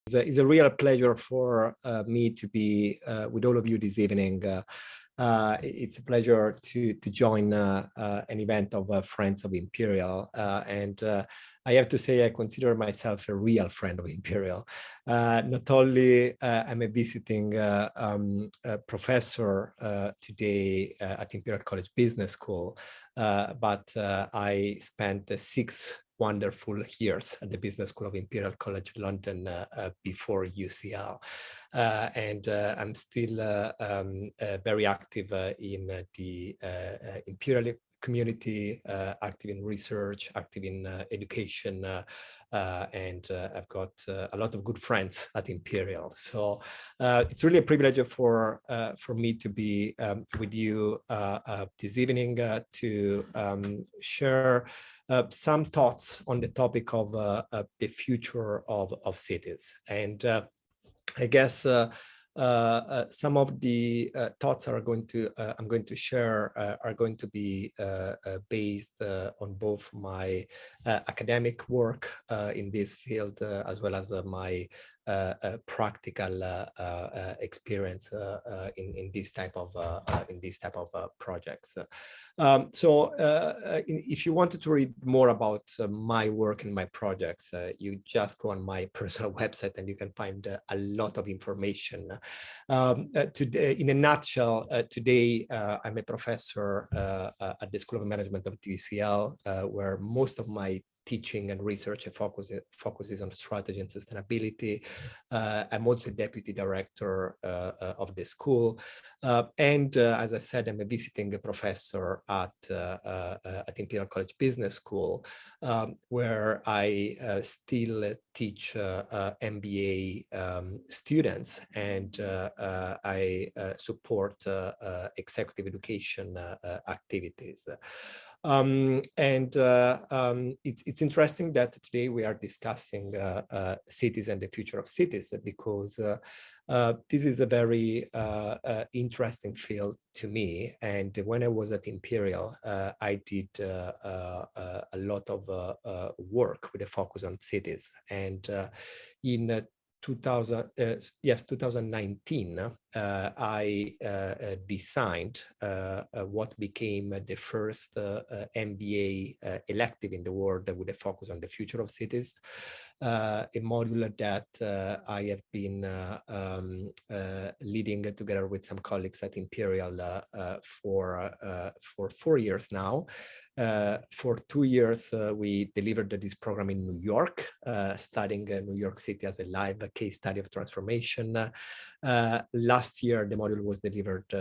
It's a real pleasure for me to be with all of you this evening. It's a pleasure to join an event of Friends of Imperial. And I have to say, I consider myself a real friend of Imperial. Not only I'm a visiting professor today at Imperial College Business School, but I spent 6 wonderful years at the Business School of Imperial College London before UCL. And I'm still very active in the Imperial community, active in research, active in education, and I've got a lot of good friends at Imperial. So it's really a privilege for me to be with you this evening to share some thoughts on the topic of the future of cities. And I guess some of the thoughts I'm going to share are going to be based on both my academic work in this field as well as my practical experience in this type of projects. So if you wanted to read more about my work and my projects, you just go on my personal website and you can find a lot of information. Today, in a nutshell, today I'm a professor at the School of Management of the UCL, where most of my teaching and research focuses on strategy and sustainability. I'm also deputy director of the school. And as I said, I'm a visiting professor at Imperial College Business School, where I still teach MBA students, and I support executive education activities. It's interesting that today we are discussing cities and the future of cities, because this is a very interesting field to me. And when I was at Imperial, I did a lot of work with a focus on cities. And in 2019, I designed what became the first MBA elective in the world with a focus on the future of cities, a module that I have been leading together with some colleagues at Imperial for 4 years now. For 2 years, we delivered this program in New York, studying New York City as a live case study of transformation. Last year, the module was delivered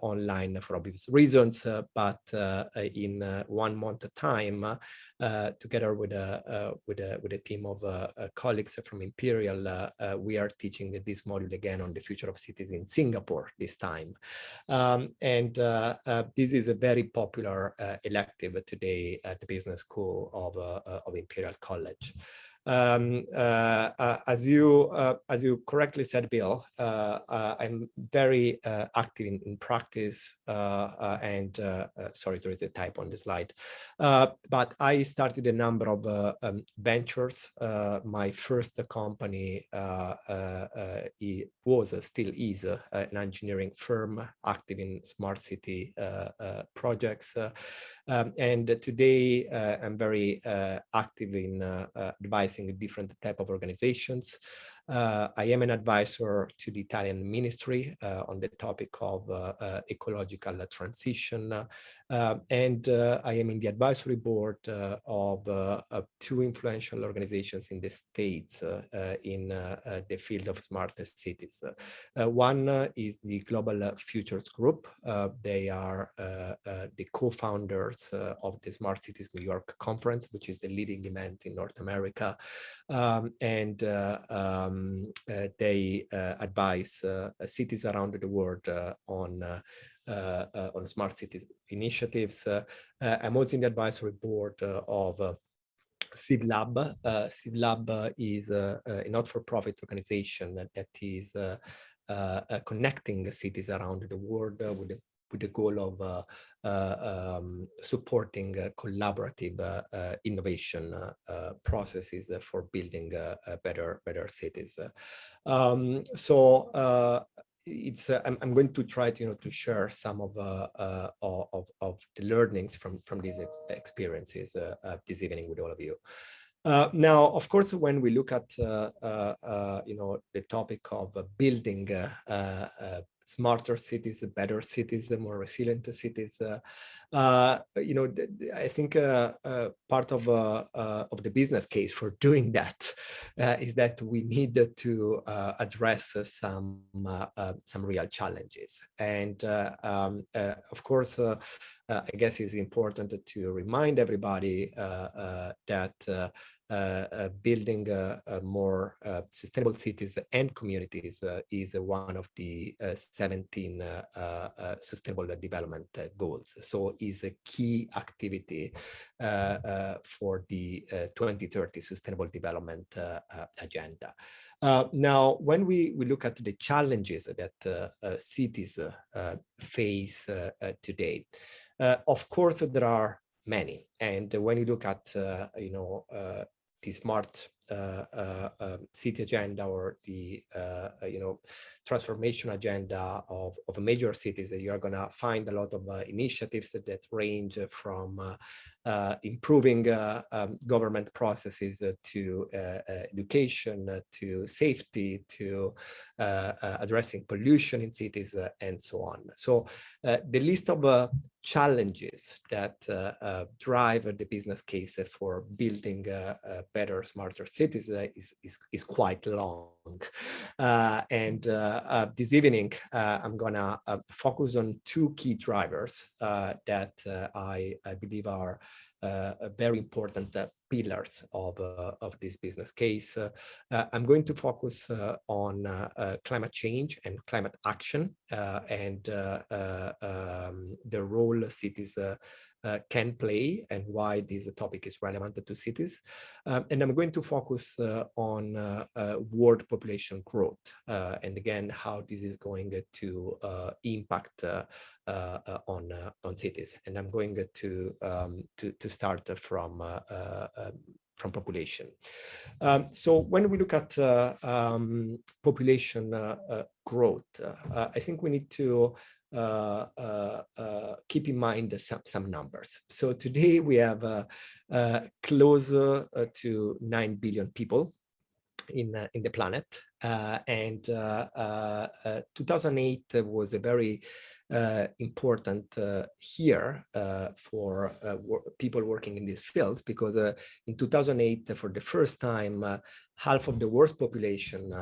online for obvious reasons, but in 1 month time, together with a team of colleagues from Imperial, we are teaching this module again on the future of cities in Singapore this time. This is a very popular elective today at the Business School of Imperial College. As you correctly said, Bill, I'm very active in practice, and sorry, there is a typo on the slide. But I started a number of ventures. My first company still is an engineering firm active in smart city projects. And today I'm very active in advising different type of organizations. I am an advisor to the Italian ministry on the topic of ecological transition. And I am in the advisory board of 2 influential organizations in the States in the field of smart cities. One is the Global Futures Group. They are the co-founders of the Smart Cities New York Conference, which is the leading event in North America. They advise cities around the world on smart cities initiatives. I'm also in the advisory board of Singhla. Singhla is a not-for-profit organization that is connecting cities around the world with with the goal of supporting collaborative innovation processes for building better cities. It's I'm going to try to to share some of the learnings from these experiences this evening with all of you. Now, of course, when we look at the topic of building smarter cities, better cities, more resilient cities, I think part of the business case for doing that is that we need to address some real challenges. And of course, I guess it's important to remind everybody that building more sustainable cities and communities is one of the 17 sustainable development goals. So is a key activity for the 2030 Sustainable Development Agenda. Now, when we look at the challenges that cities face today, of course, there are many. And when you look at, the smart city agenda or the, transformation agenda of major cities, you are going to find a lot of initiatives that range from improving government processes to education, to safety, to addressing pollution in cities, and so on. So the list of challenges that drive the business case for building better, smarter cities is quite long. And this evening, I'm gonna focus on two key drivers that I believe are very important pillars of this business case. I'm going to focus on climate change and climate action and the role cities can play and why this topic is relevant to cities. And I'm going to focus on world population growth and again, how this is going to impact on cities. And I'm going to start from population. So when we look at population growth, I think we need to keep in mind some numbers. So today we have closer to 9 billion people in the planet, and 2008 was a very important year for people working in this field, because in 2008, for the first time, half of the world's population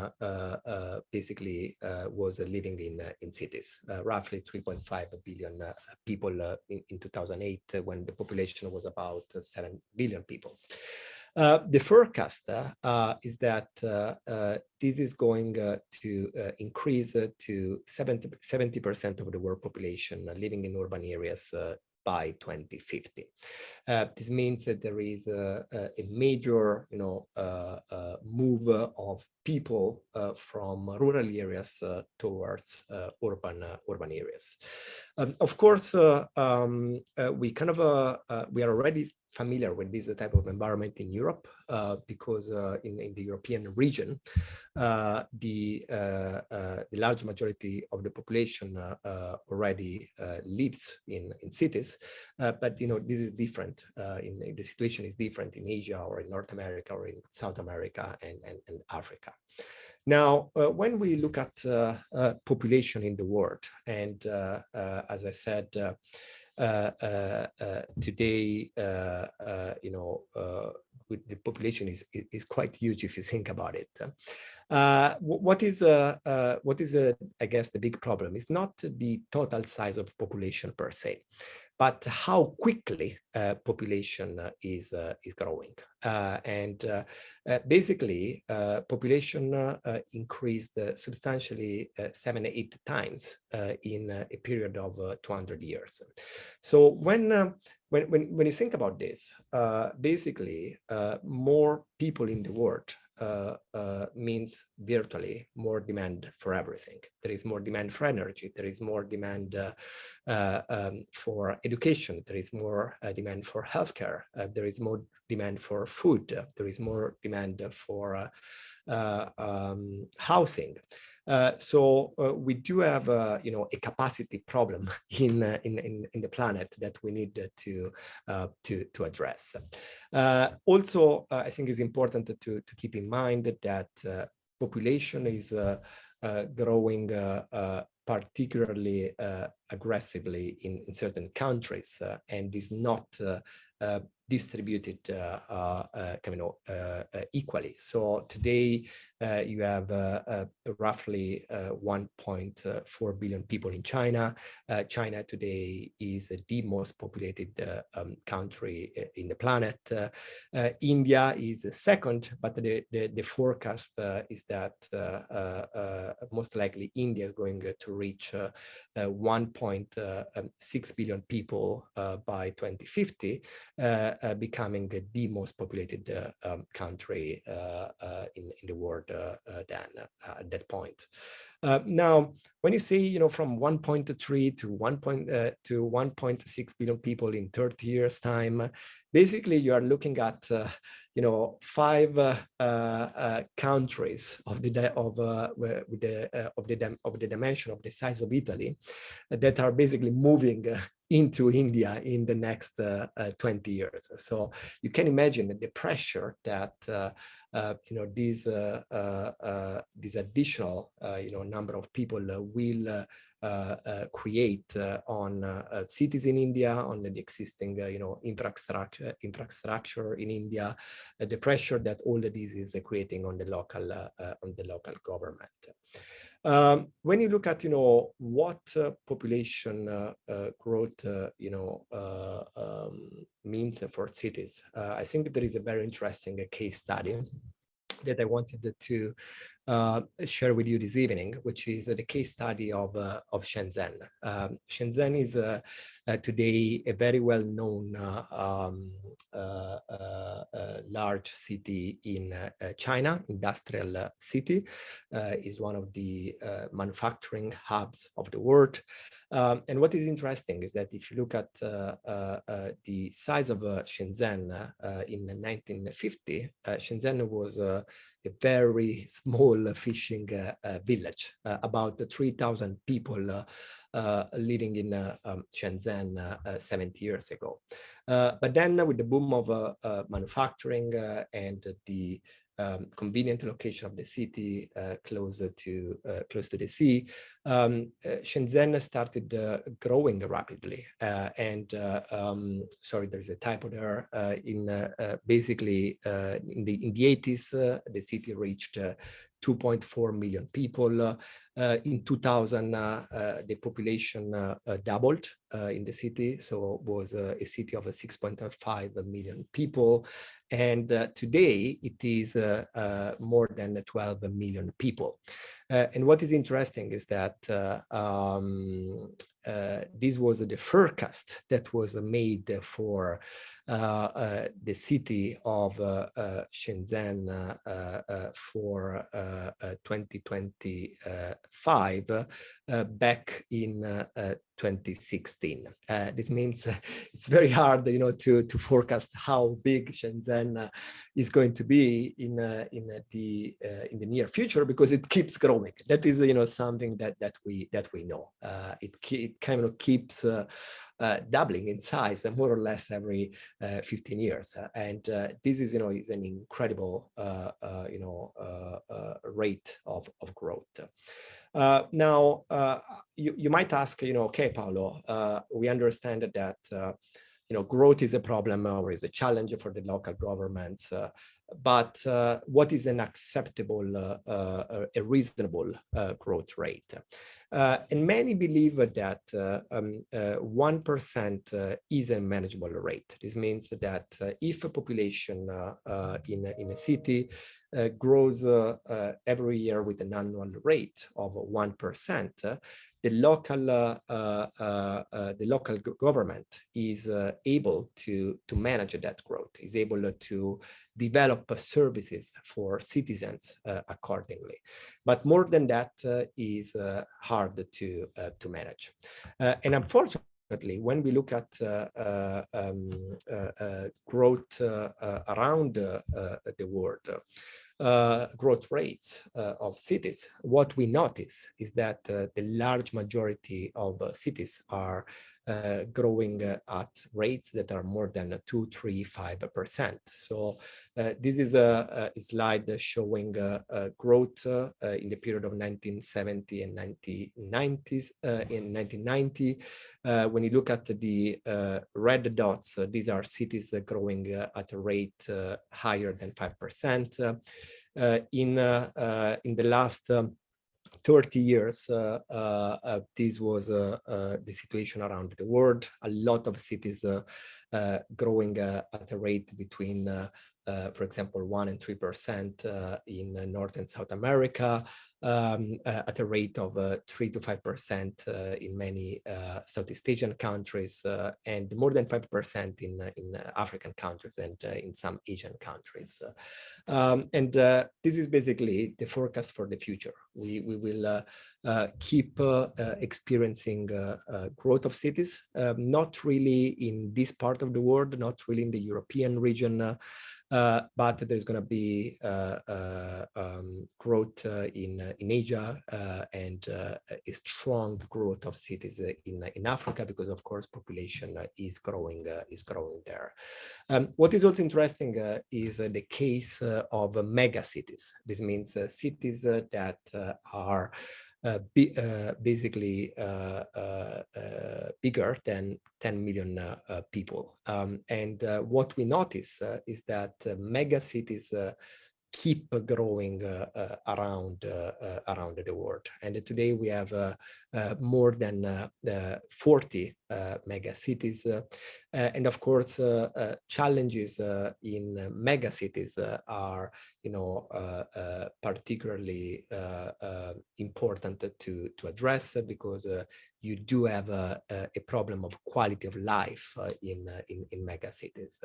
basically was living in cities, roughly 3.5 billion people in 2008, when the population was about 7 billion people. The forecast is that this is going to increase to 70% of the world population living in urban areas by 2050. This means that there is a major, move of people from rural areas towards urban areas. Of course, we are already familiar with this type of environment in Europe because in the European region, the large majority of the population already lives in cities, but this is different. The situation is different in Asia or in North America or in South America and Africa. Now, when we look at population in the world, and as I said, today, the population is quite huge if you think about it. What is I guess the big problem is not the total size of population per se, but how quickly population is growing. Basically, population increased substantially 7-8 times in a period of 200 years. So when you think about this, basically more people in the world means virtually more demand for everything. There is more demand for energy. There is more demand for education. There is more demand for healthcare. There is more demand for food. There is more demand for housing. So we do have, a capacity problem in the planet that we need to address. Also, I think it's important to keep in mind that population is growing particularly aggressively in certain countries and is not distributed equally. So today you have roughly 1.4 billion people in China. China today is the most populated country in the planet. India is second, but the forecast is that most likely India is going to reach 1.6 billion people by 2050, becoming the most populated country in the world then at that point. Now, when you say, from 1.3 to 1.6 billion people in 30 years time, basically you are looking at 5 countries of the dimension of the size of Italy that are basically moving into India in the next 20 years. So you can imagine the pressure that this additional number of people will create on cities in India, on the existing infrastructure in India, the pressure that all of this is creating on the local government. When you look at what population growth means for cities, I think there is a very interesting case study that I wanted to share with you this evening, which is the case study of Shenzhen. Shenzhen is today a very well-known large city in China, industrial city, is one of the manufacturing hubs of the world. And what is interesting is that if you look at the size of Shenzhen in 1950, Shenzhen was a very small fishing village, about 3,000 people living in Shenzhen 70 years ago. But then with the boom of manufacturing and the convenient location of the city close to the sea, Shenzhen started growing rapidly. Sorry, there's a typo there. Basically, in the 80s, the city reached 2.4 million people. In 2000, the population doubled in the city, so it was a city of 6.5 million people. And today, it is more than 12 million people. And what is interesting is that this was the forecast that was made for the city of Shenzhen for 2025 back in 2016. This means it's very hard, to forecast how big Shenzhen is going to be in the near future, because it keeps growing. That is, something that we know. It kind of keeps doubling in size, more or less every 15 years, and this is, is an incredible, rate of growth. Now, you might ask, okay, Paolo, we understand that, growth is a problem or is a challenge for the local governments, but what is an acceptable, a reasonable growth rate? And many believe that 1% is a manageable rate. This means that if a population in a city grows every year with an annual rate of 1%, the local government is able to manage that growth, is able to develop services for citizens accordingly. But more than that is hard to manage. And unfortunately, when we look at growth around the world, growth rates of cities, what we notice is that the large majority of cities are growing at rates that are more than 2, 3, 5%. So this is a slide showing growth in the period of 1970 and 1990s. In 1990, when you look at the red dots, these are cities growing at a rate higher than 5%. In the last 30 years, this was the situation around the world. A lot of cities growing at a rate between, for example, 1 and 3% in North and South America, at a rate of 3 to 5% in many Southeast Asian countries, and more than 5% in African countries and in some Asian countries. And this is basically the forecast for the future. We will keep experiencing growth of cities, not really in this part of the world, not really in the European region, but there's going to be growth in Asia and a strong growth of cities in Africa, because of course population is growing there. What is also interesting is the case of mega cities. This means cities that are basically bigger than 10 million people. And what we notice is that mega cities keep growing around the world. And today we have more than 40 mega cities. And of course, challenges in mega cities are, particularly important to address, because you do have a problem of quality of life in mega cities.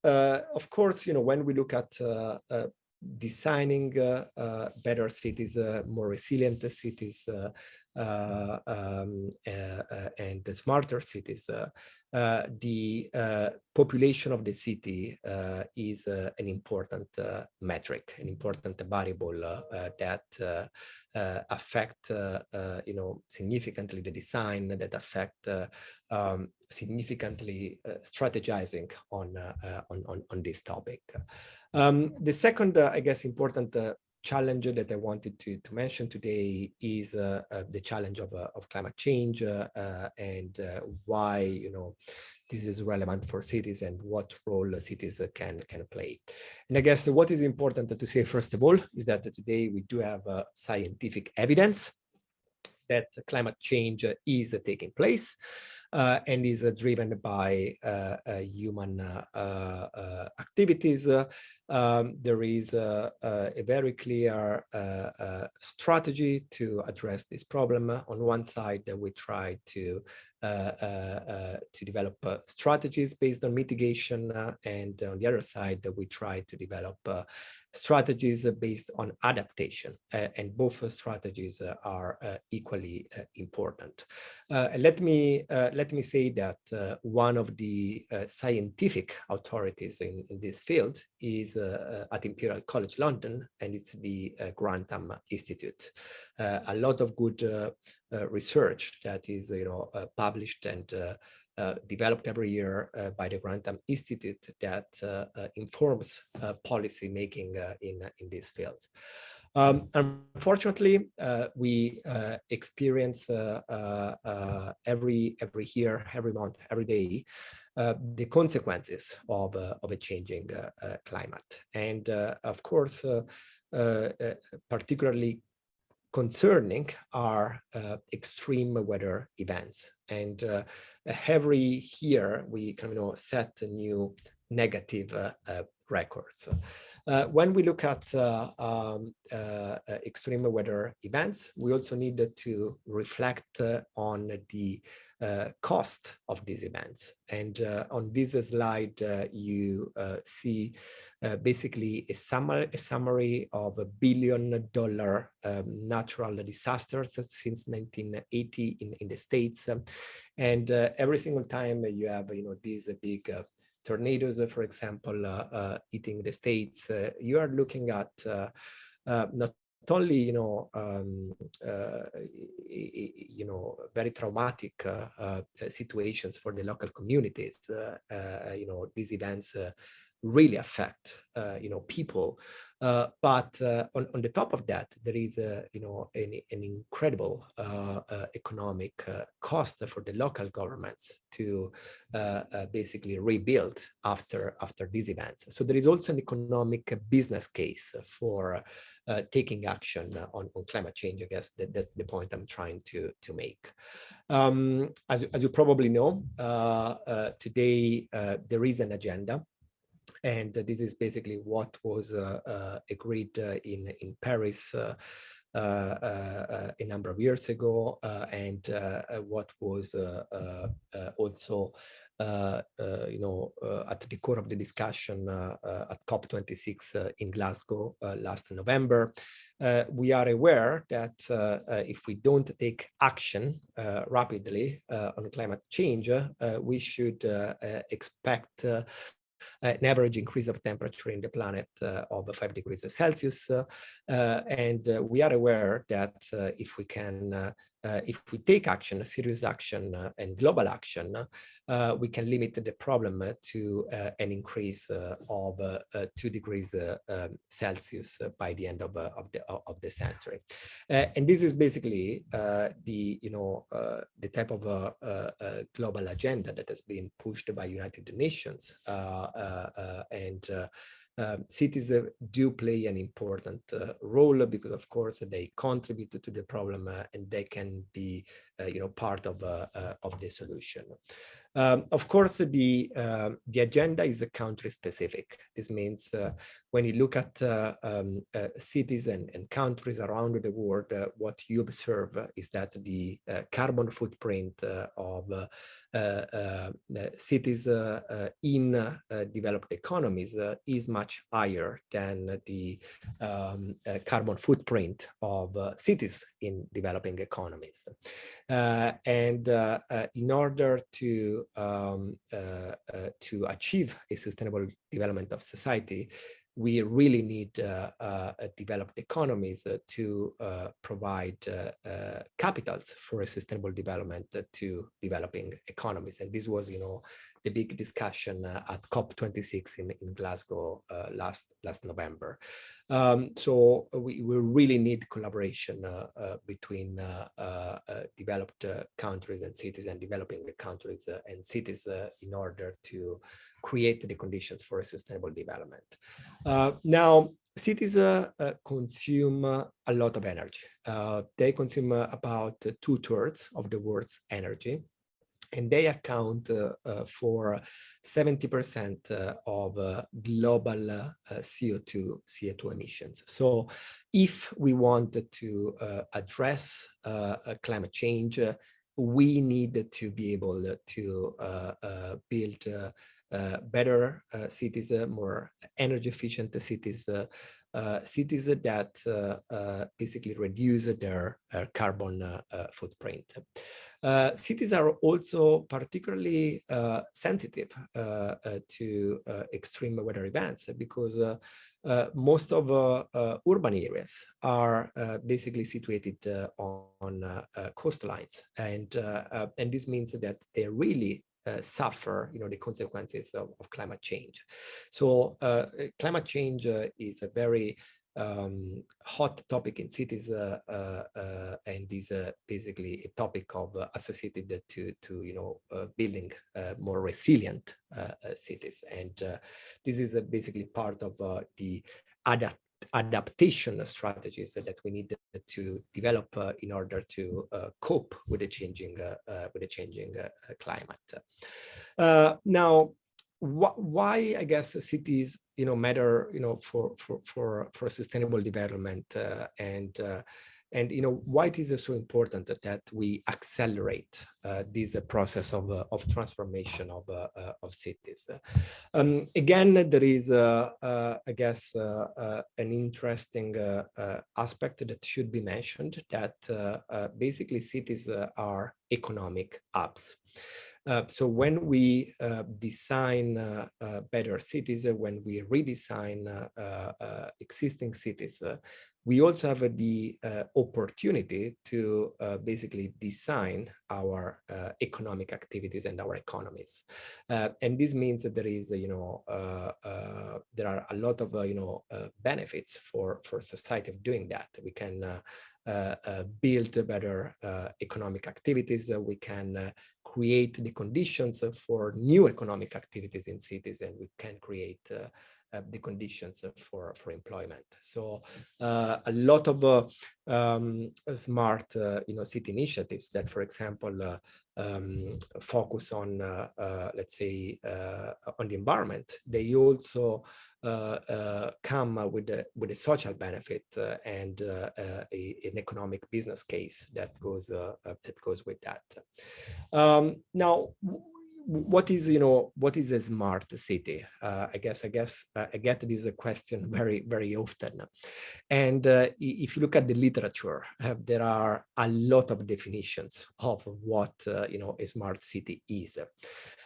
Of course, when we look at designing better cities, more resilient cities, and smarter cities, the population of the city is an important metric, an important variable that affect significantly the design, that affect significantly strategizing on this topic. The second, I guess, important challenge that I wanted to mention today is the challenge of climate change and why this is relevant for cities and what role cities can play. And I guess what is important to say, first of all, is that today we do have scientific evidence that climate change is taking place and is driven by human activities. There is a very clear strategy to address this problem. On one side, we try to develop strategies based on mitigation, and on the other side, we try to develop strategies based on adaptation, and both strategies are equally important. Let me say that one of the scientific authorities in this field is at Imperial College London, and it's the Grantham Institute. A lot of good research that is published and developed every year by the Grantham Institute that informs policy making in this field. Unfortunately, we experience every year, every month, every day, the consequences of a changing climate. And of course, particularly concerning are extreme weather events. And every year we can set new negative records. When we look at extreme weather events, we also need to reflect on the cost of these events. And on this slide, you see basically a summary of $1 billion natural disasters since 1980 in the States. And every single time you have, these big tornadoes, for example, hitting the States, you are looking at not only, very traumatic situations for the local communities. These events really affect, people. But on the top of that, there is, an incredible economic cost for the local governments to basically rebuild after these events. So there is also an economic business case for taking action on climate change. I guess that's the point I'm trying to make. As you probably know, today there is an agenda. And this is basically what was agreed in Paris a number of years ago, and what was also at the core of the discussion at COP26 in Glasgow last November. We are aware that if we don't take action rapidly on climate change, we should expect an average increase of temperature in the planet of 5 degrees Celsius. And we are aware that if we take action, serious action and global action, we can limit the problem to an increase of 2 degrees Celsius by the end of the century. And this is basically the type of global agenda that has been pushed by United Nations. Cities do play an important role because, of course, they contribute to the problem and they can be, part of the solution. Of course, the agenda is country specific. This means when you look at cities and countries around the world, what you observe is that the carbon footprint of cities in developed economies is much higher than the carbon footprint of cities in developing economies. And in order to achieve a sustainable development of society, we really need developed economies to provide capitals for a sustainable development to developing economies. And this was, the big discussion at COP26 in Glasgow last November. So we really need collaboration between developed countries and cities and developing countries and cities in order to create the conditions for a sustainable development. Now, cities consume a lot of energy. They consume about 2/3 of the world's energy, and they account for 70% of global CO2 emissions. So if we want to address climate change, we need to be able to build better cities, more energy efficient cities, cities that basically reduce their carbon footprint. Cities are also particularly sensitive to extreme weather events because most of urban areas are basically situated on coastlines, and this means that they really suffer, the consequences of climate change. So climate change is a very hot topic in cities, and is basically a topic of associated to building more resilient cities. And this is basically part of the adaptation strategies that we need to develop in order to cope with the changing climate. Now, why I guess cities matter, for sustainable development, and why it is so important that we accelerate this process of transformation of cities. Again, there is, I guess, an interesting aspect that should be mentioned, that basically cities are economic hubs. So when we design better cities, when we redesign existing cities, we also have the opportunity to basically design our economic activities and our economies. And this means that there is, there are a lot of, benefits for society of doing that. We can build better economic activities. We can create the conditions for new economic activities in cities, and we can create the conditions for employment. So a lot of smart city initiatives that, for example, focus on, let's say, on the environment, they also come with a social benefit and an economic business case that goes with that. Now, what is a smart city? I guess I get this question very, very often. And if you look at the literature, there are a lot of definitions of what a smart city is.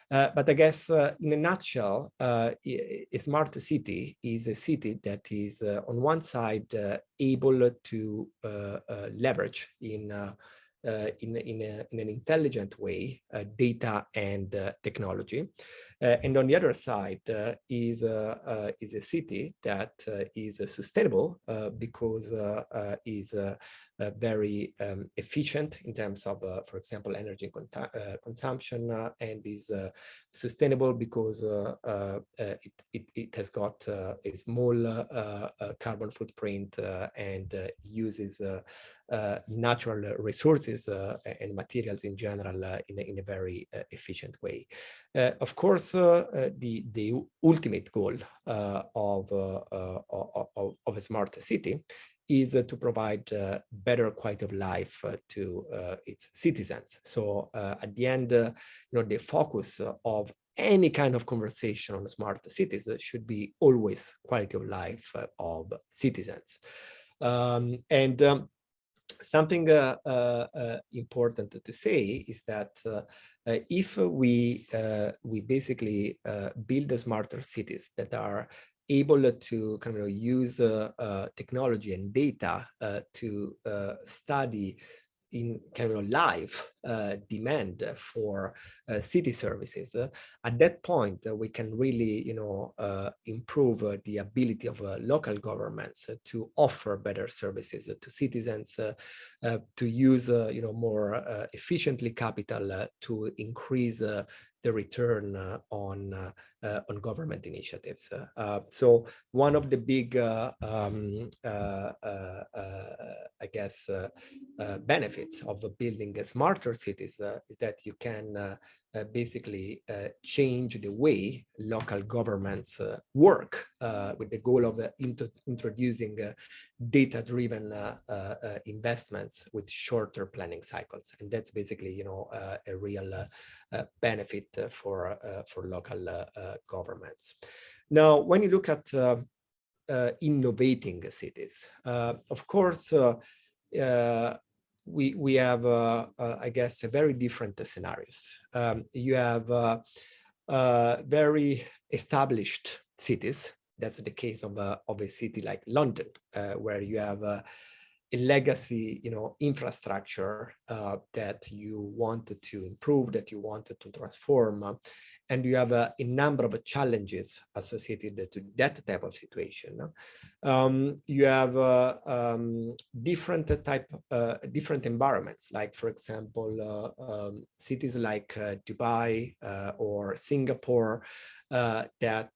But I guess in a nutshell, a smart city is a city that is on one side able to leverage in an intelligent way data and technology, and on the other side is a city that is sustainable because is very efficient in terms of, for example, energy consumption, and is sustainable because it has got a small carbon footprint and uses natural resources and materials in general in a very efficient way. Of course, the ultimate goal of a smart city is to provide better quality of life to its citizens. So at the end, the focus of any kind of conversation on smart cities should be always quality of life of citizens. Something important to say is that if we basically build smarter cities that are able to kind of use technology and data to study in kind of live demand for city services, at that point we can really improve the ability of local governments to offer better services to citizens, to use more efficiently capital to increase the return on government initiatives. So one of the big, I guess, benefits of building smarter cities is that you can basically change the way local governments work with the goal of introducing data-driven investments with shorter planning cycles. And that's basically, a real benefit for local governments. Now, when you look at innovating cities, of course, we have, I guess, very different scenarios. You have very established cities. That's the case of a city like London, where you have a legacy, infrastructure that you wanted to improve, that you wanted to transform, and you have a number of challenges associated to that type of situation. You have different environments, like, for example, cities like Dubai or Singapore that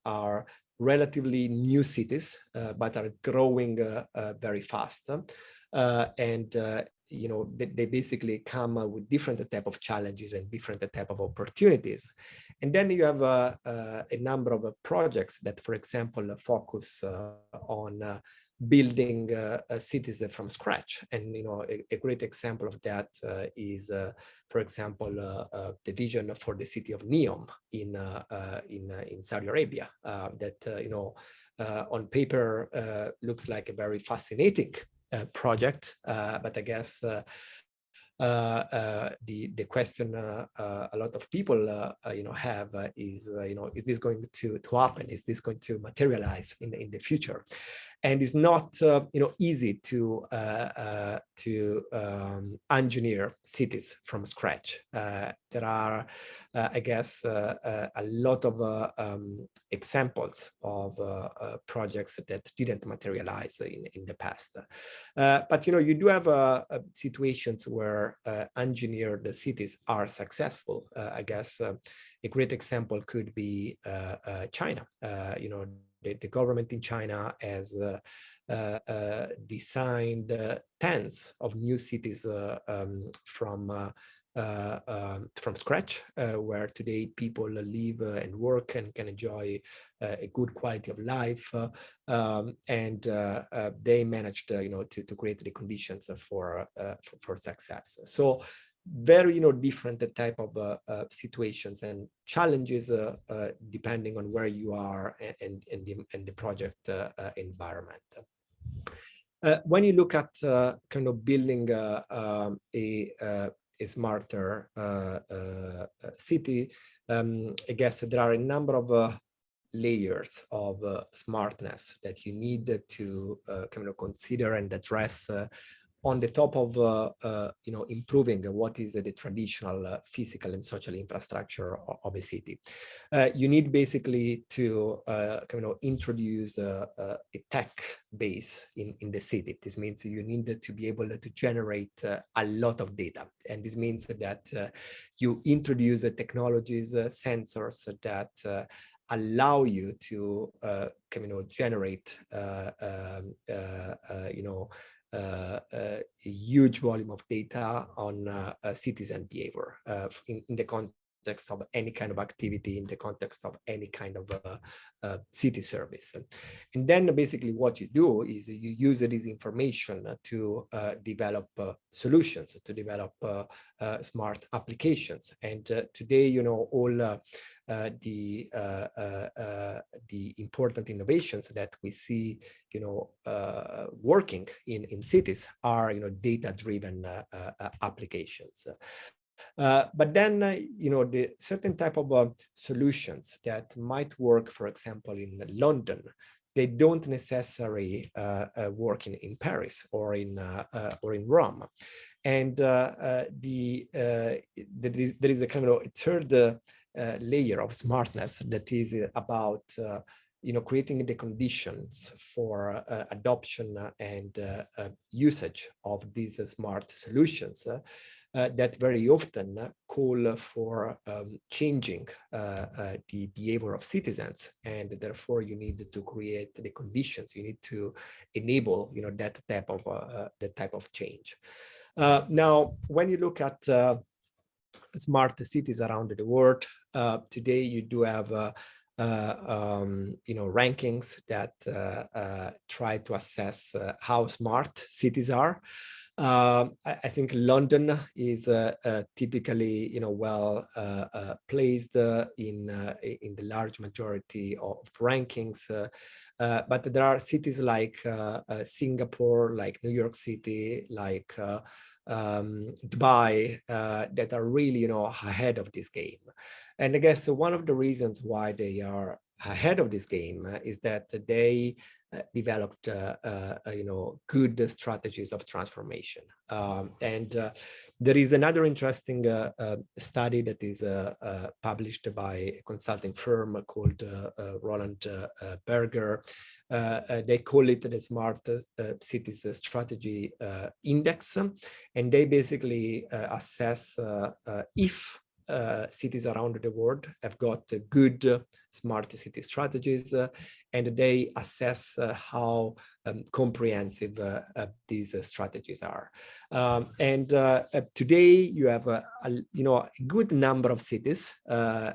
are relatively new cities, but are growing very fast. They basically come with different type of challenges and different type of opportunities. And then you have a number of projects that, for example, focus on building cities from scratch. And a great example of that is, for example, the vision for the city of Neom in Saudi Arabia. That on paper looks like a very fascinating project, but I guess the question a lot of people have is this going to happen? Is this going to materialize in the future? And it's not easy to engineer cities from scratch. There are, I guess, a lot of examples of projects that didn't materialize in the past. But you do have situations where engineered cities are successful. I guess a great example could be China. The government in China has designed tens of new cities from scratch, where today people live and work and can enjoy a good quality of life, and they managed to create the conditions for success. So very different type of situations and challenges depending on where you are and the project environment. When you look at kind of building a smarter city, I guess there are a number of layers of smartness that you need to kind of consider and address on the top of improving what is the traditional physical and social infrastructure of a city. You need basically to kind of introduce a tech base in the city. This means you need to be able to generate a lot of data, and this means that you introduce technologies, sensors that allow you to generate a huge volume of data on citizen behavior in the context of any kind of activity, in the context of any kind of city service. And then basically what you do is you use this information to develop solutions, to develop smart applications. And today, all the important innovations that we see, working in cities are, data-driven applications. But then, the certain type of solutions that might work, for example, in London, they don't necessarily work in Paris or in Rome. And there is a kind of a third layer of smartness that is about creating the conditions for adoption and usage of these smart solutions that very often call for changing the behavior of citizens, and therefore you need to create the conditions. You need to enable that type of change. Now, when you look at smart cities around the world, today you do have rankings that try to assess how smart cities are. I think London is typically well placed in the large majority of rankings, but there are cities like Singapore, like New York City, like Dubai that are really ahead of this game. And I guess one of the reasons why they are ahead of this game is that they developed good strategies of transformation. And there is another interesting study that is published by a consulting firm called Roland Berger. They call it the Smart Cities Strategy Index, and they basically assess if cities around the world have got good smart city strategies, and they assess how comprehensive these strategies are. Today you have a good number of cities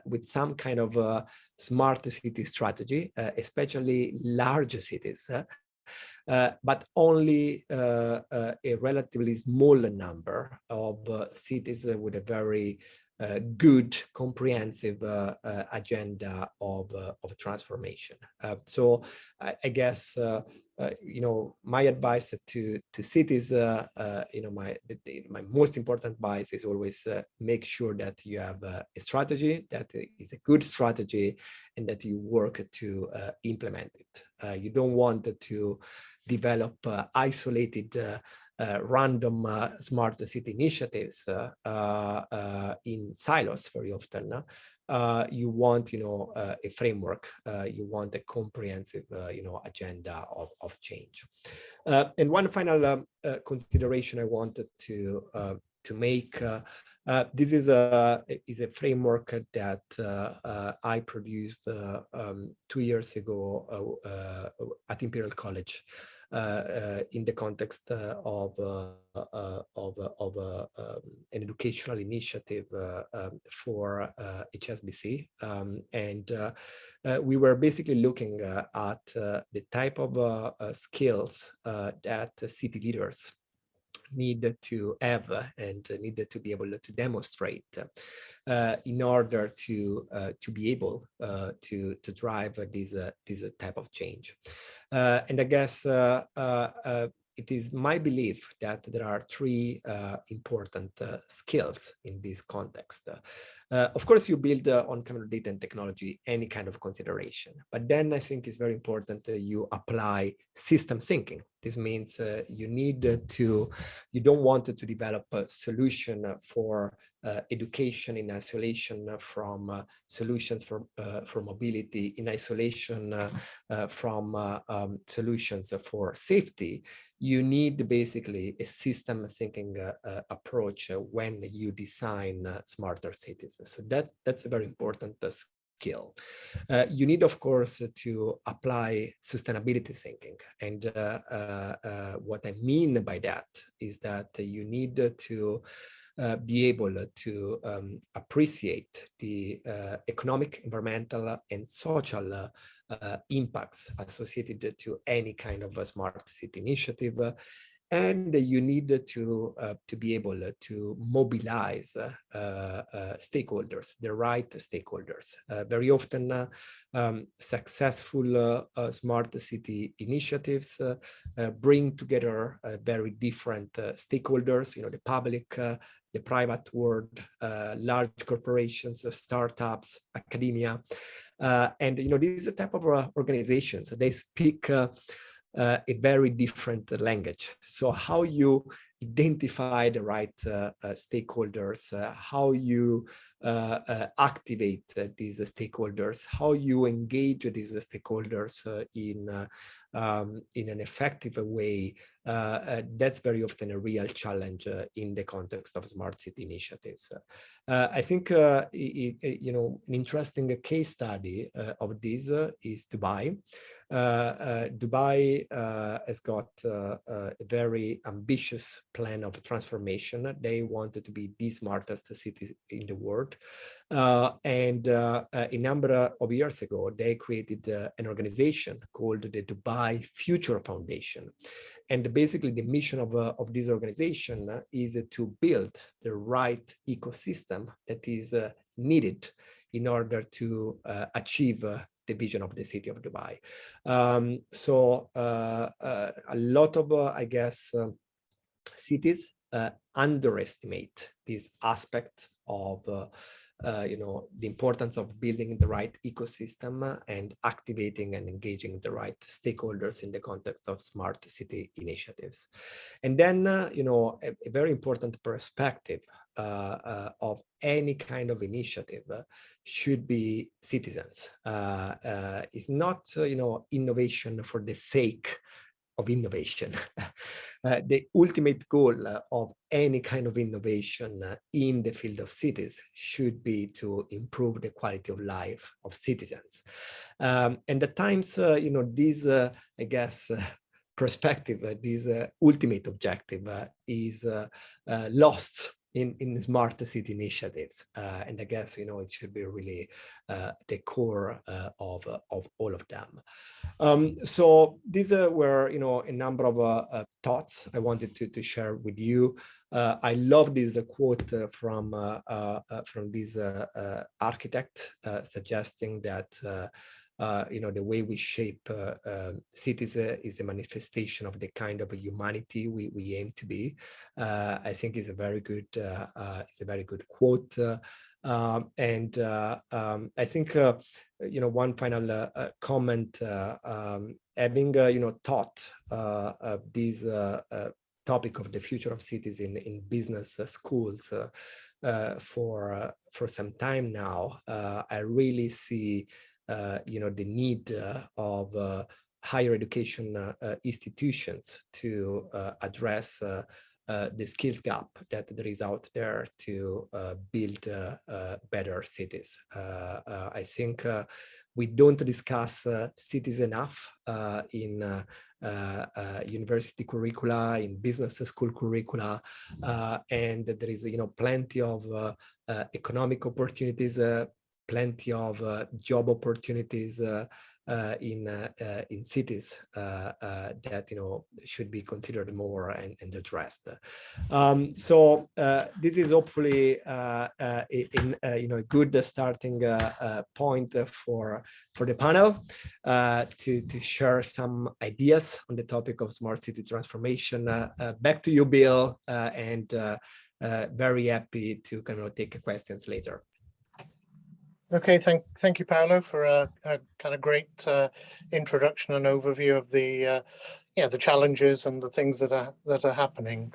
with some kind of smart city strategy, especially large cities. But only a relatively small number of cities with a very good, comprehensive agenda of transformation. So I guess my advice to cities, my most important advice is always make sure that you have a strategy that is a good strategy and that you work to implement it. You don't want to develop isolated random smart city initiatives in silos very often. You want, a framework. You want a comprehensive, agenda of change. And one final consideration I wanted to make. This is a framework that I produced 2 years ago at Imperial College in the context of an educational initiative for HSBC. We were basically looking at the type of skills that city leaders need to have and need to be able to demonstrate in order to be able to drive this type of change. And I guess it is my belief that there are three important skills in this context. Of course, you build on camera data and technology any kind of consideration, but then I think it's very important that you apply system thinking. This means you don't want to develop a solution for education in isolation from solutions for mobility, in isolation from solutions for safety. You need basically a system thinking approach when you design smarter cities. So that's a very important skill. You need, of course, to apply sustainability thinking. And what I mean by that is that you need to be able to appreciate the economic, environmental, and social impacts associated to any kind of a smart city initiative. And you need to be able to mobilize stakeholders, the right stakeholders. Very often, successful smart city initiatives bring together very different stakeholders, the public, the private world, large corporations, startups, academia. And this is a type of organizations. They speak a very different language. So how you identify the right stakeholders, how you activate these stakeholders, how you engage these stakeholders in an effective way, that's very often a real challenge in the context of smart city initiatives. I think an interesting case study of this is Dubai. Dubai has got a very ambitious plan of transformation. They wanted to be the smartest city in the world. And a number of years ago, they created an organization called the Dubai Future Foundation. And basically the mission of this organization is to build the right ecosystem that is needed in order to achieve the vision of the city of Dubai. So a lot of, I guess, cities underestimate this aspect of the importance of building the right ecosystem and activating and engaging the right stakeholders in the context of smart city initiatives. And then, a very important perspective of any kind of initiative should be citizens. It's not, innovation for the sake of innovation. The ultimate goal of any kind of innovation in the field of cities should be to improve the quality of life of citizens. And at times, this, I guess, perspective, this ultimate objective is lost in smart city initiatives. And I guess, it should be really the core of all of them. So these were, a number of thoughts I wanted to share with you. I love this quote from this architect suggesting that the way we shape cities is a manifestation of the kind of humanity we aim to be. I think it's a very good quote. And I think one final comment, having taught this topic of the future of cities in business schools for some time now, I really see the need of higher education institutions to address the skills gap that there is out there to build better cities. I think we don't discuss cities enough in university curricula, in business school curricula, and there is plenty of economic opportunities, plenty of job opportunities in cities that should be considered more and addressed. So this is hopefully a good starting point for the panel to share some ideas on the topic of smart city transformation. Back to you, Bill, and very happy to take questions later. Okay, thank you, Paolo, for a kind of great introduction and overview of the the challenges and the things that are happening.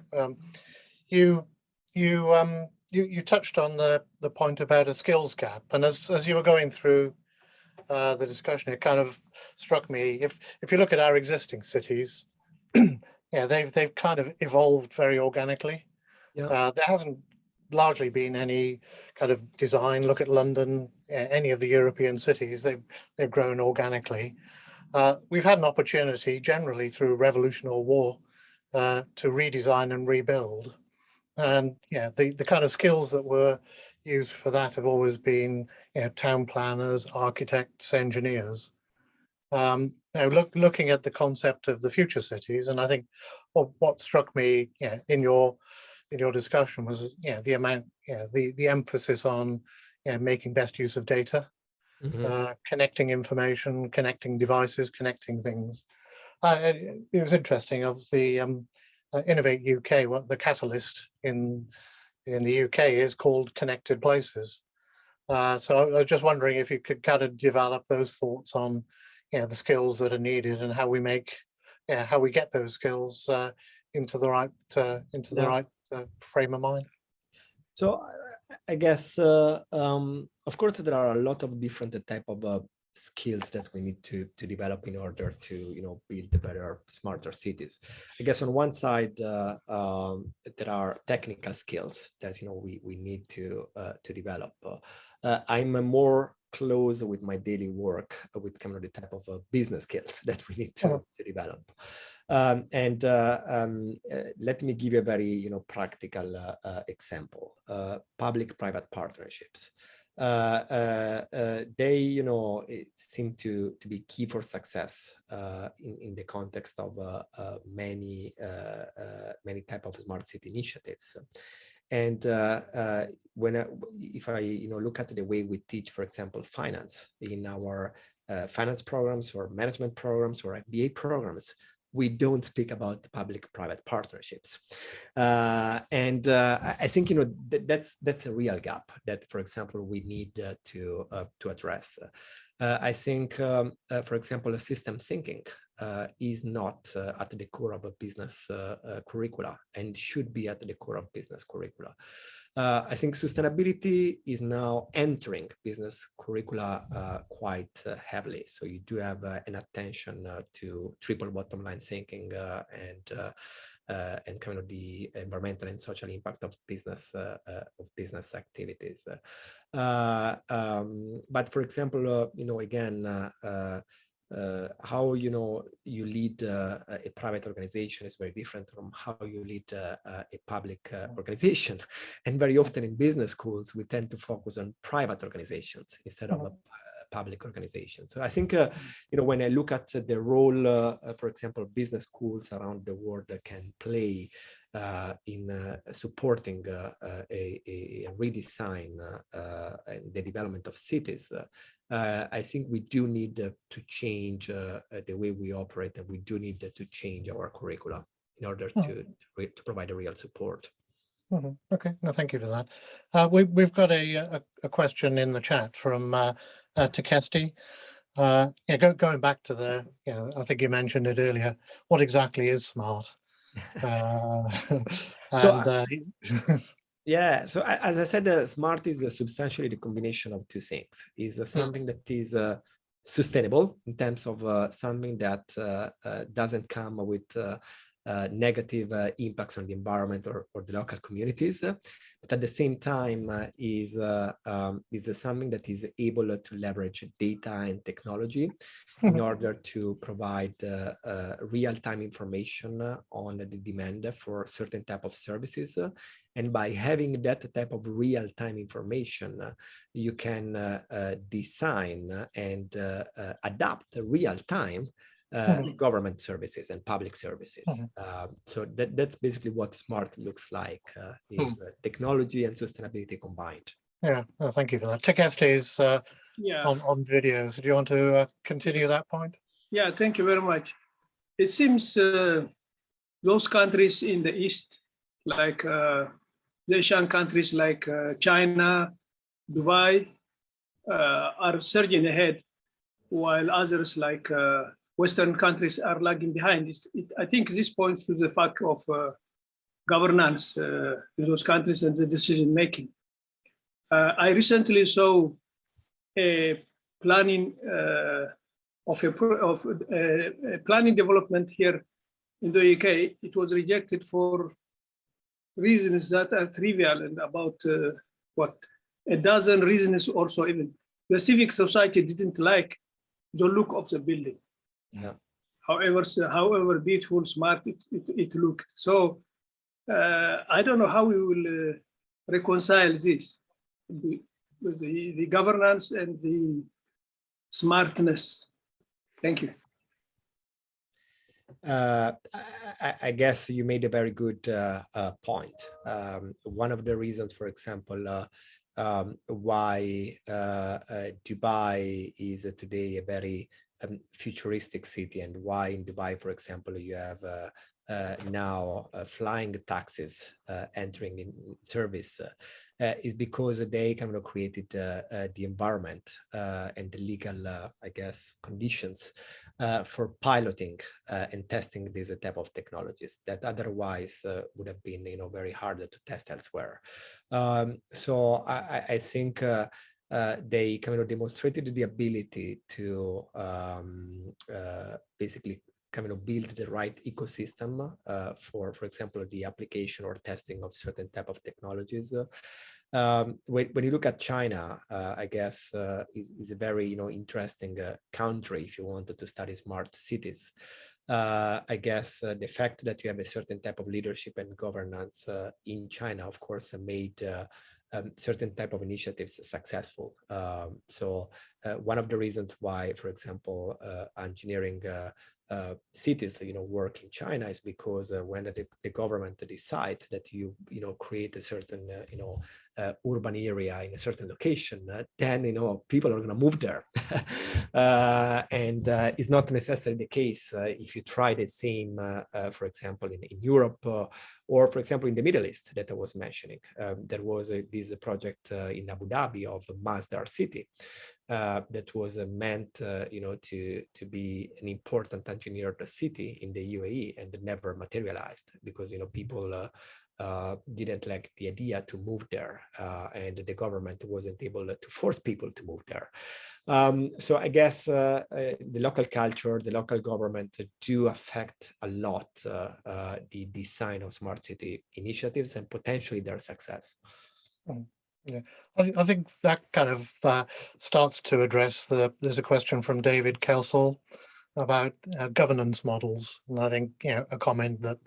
You touched on the point about a skills gap, and as you were going through the discussion, it kind of struck me, if you look at our existing cities, they've kind of evolved very organically. There hasn't largely been any kind of design. Look at London, any of the European cities, they've grown organically. We've had an opportunity generally through revolution or war to redesign and rebuild. And the kind of skills that were used for that have always been town planners, architects, engineers. Looking at the concept of the future cities, and I think what struck me in your discussion was the emphasis on making best use of data, connecting information, connecting devices, connecting things. It was interesting of the Innovate UK, what the catalyst in the UK is called Connected Places. So I was just wondering if you could kind of develop those thoughts on the skills that are needed and how we get those skills into the right frame of mind. So I guess, of course, there are a lot of different type of skills that we need to develop in order to build better, smarter cities. I guess on one side, there are technical skills that we need to develop. I'm more close with my daily work with kind of the type of business skills that we need to develop. And let me give you a very practical example. Public-private partnerships. They seem to be key for success in the context of many type of smart city initiatives. And if I look at the way we teach, for example, finance in our finance programs or management programs or MBA programs, we don't speak about public-private partnerships. And I think that's a real gap that, for example, we need to address. I think, for example, system thinking is not at the core of a business curricula and should be at the core of business curricula. I think sustainability is now entering business curricula quite heavily. So you do have an attention to triple bottom line thinking and kind of the environmental and social impact of business activities. But for example, again, how you lead a private organization is very different from how you lead a public organization, and very often in business schools we tend to focus on private organizations instead of public organizations. So I think when I look at the role, for example, business schools around the world can play in supporting a redesign and the development of cities, I think we do need to change the way we operate, and we do need to change our curricula in order to provide a real support. Okay, no, thank you for that. We've got a question in the chat from Taticchi. Going back to the, I think you mentioned it earlier, what exactly is smart? Yeah, so as I said, smart is substantially the combination of two things. Is something that is sustainable in terms of something that doesn't come with negative impacts on the environment or the local communities, but at the same time is something that is able to leverage data and technology in order to provide real-time information on the demand for certain type of services. And by having that type of real-time information, you can design and adapt real-time government services and public services. So that's basically what smart looks like, is technology and sustainability combined. Yeah, oh, thank you for that. Taticchi is on video. So do you want to continue that point? Yeah, thank you very much. It seems those countries in the East, like the Asian countries like China, Dubai, are surging ahead, while others like Western countries are lagging behind. I think this points to the fact of governance in those countries and the decision making. I recently saw a planning planning development here in the UK. It was rejected for reasons that are trivial, and about a dozen reasons also. Even the civic society didn't like the look of the building. Yeah. However beautiful, smart it looked. So I don't know how we will reconcile this, the governance and the smartness. Thank you. I guess you made a very good point. One of the reasons, for example, why Dubai is today a very futuristic city, and why in Dubai, for example, you have now flying taxis entering in service, is because they kind of created the environment and the legal, I guess, conditions for piloting and testing these type of technologies that otherwise would have been, very hard to test elsewhere. So I think they kind of demonstrated the ability to basically kind of build the right ecosystem for example, the application or testing of certain type of technologies. When you look at China, I guess is a very interesting country if you wanted to study smart cities. I guess the fact that you have a certain type of leadership and governance in China, of course, made certain type of initiatives successful. So one of the reasons why, for example, engineering cities work in China is because when the government decides that you create a certain urban area in a certain location, then people are going to move there. And it's not necessarily the case if you try the same, for example, in Europe Or, for example, in the Middle East that I was mentioning, there was this project in Abu Dhabi of Masdar City that was meant, to be an important engineered city in the UAE, and never materialized because people didn't like the idea to move there, and the government wasn't able to force people to move there. So I guess the local culture, the local government do affect a lot the design of smart city initiatives and potentially their success. Yeah, I think that kind of starts to address there's a question from David Kelsall about governance models. And I think, a comment that,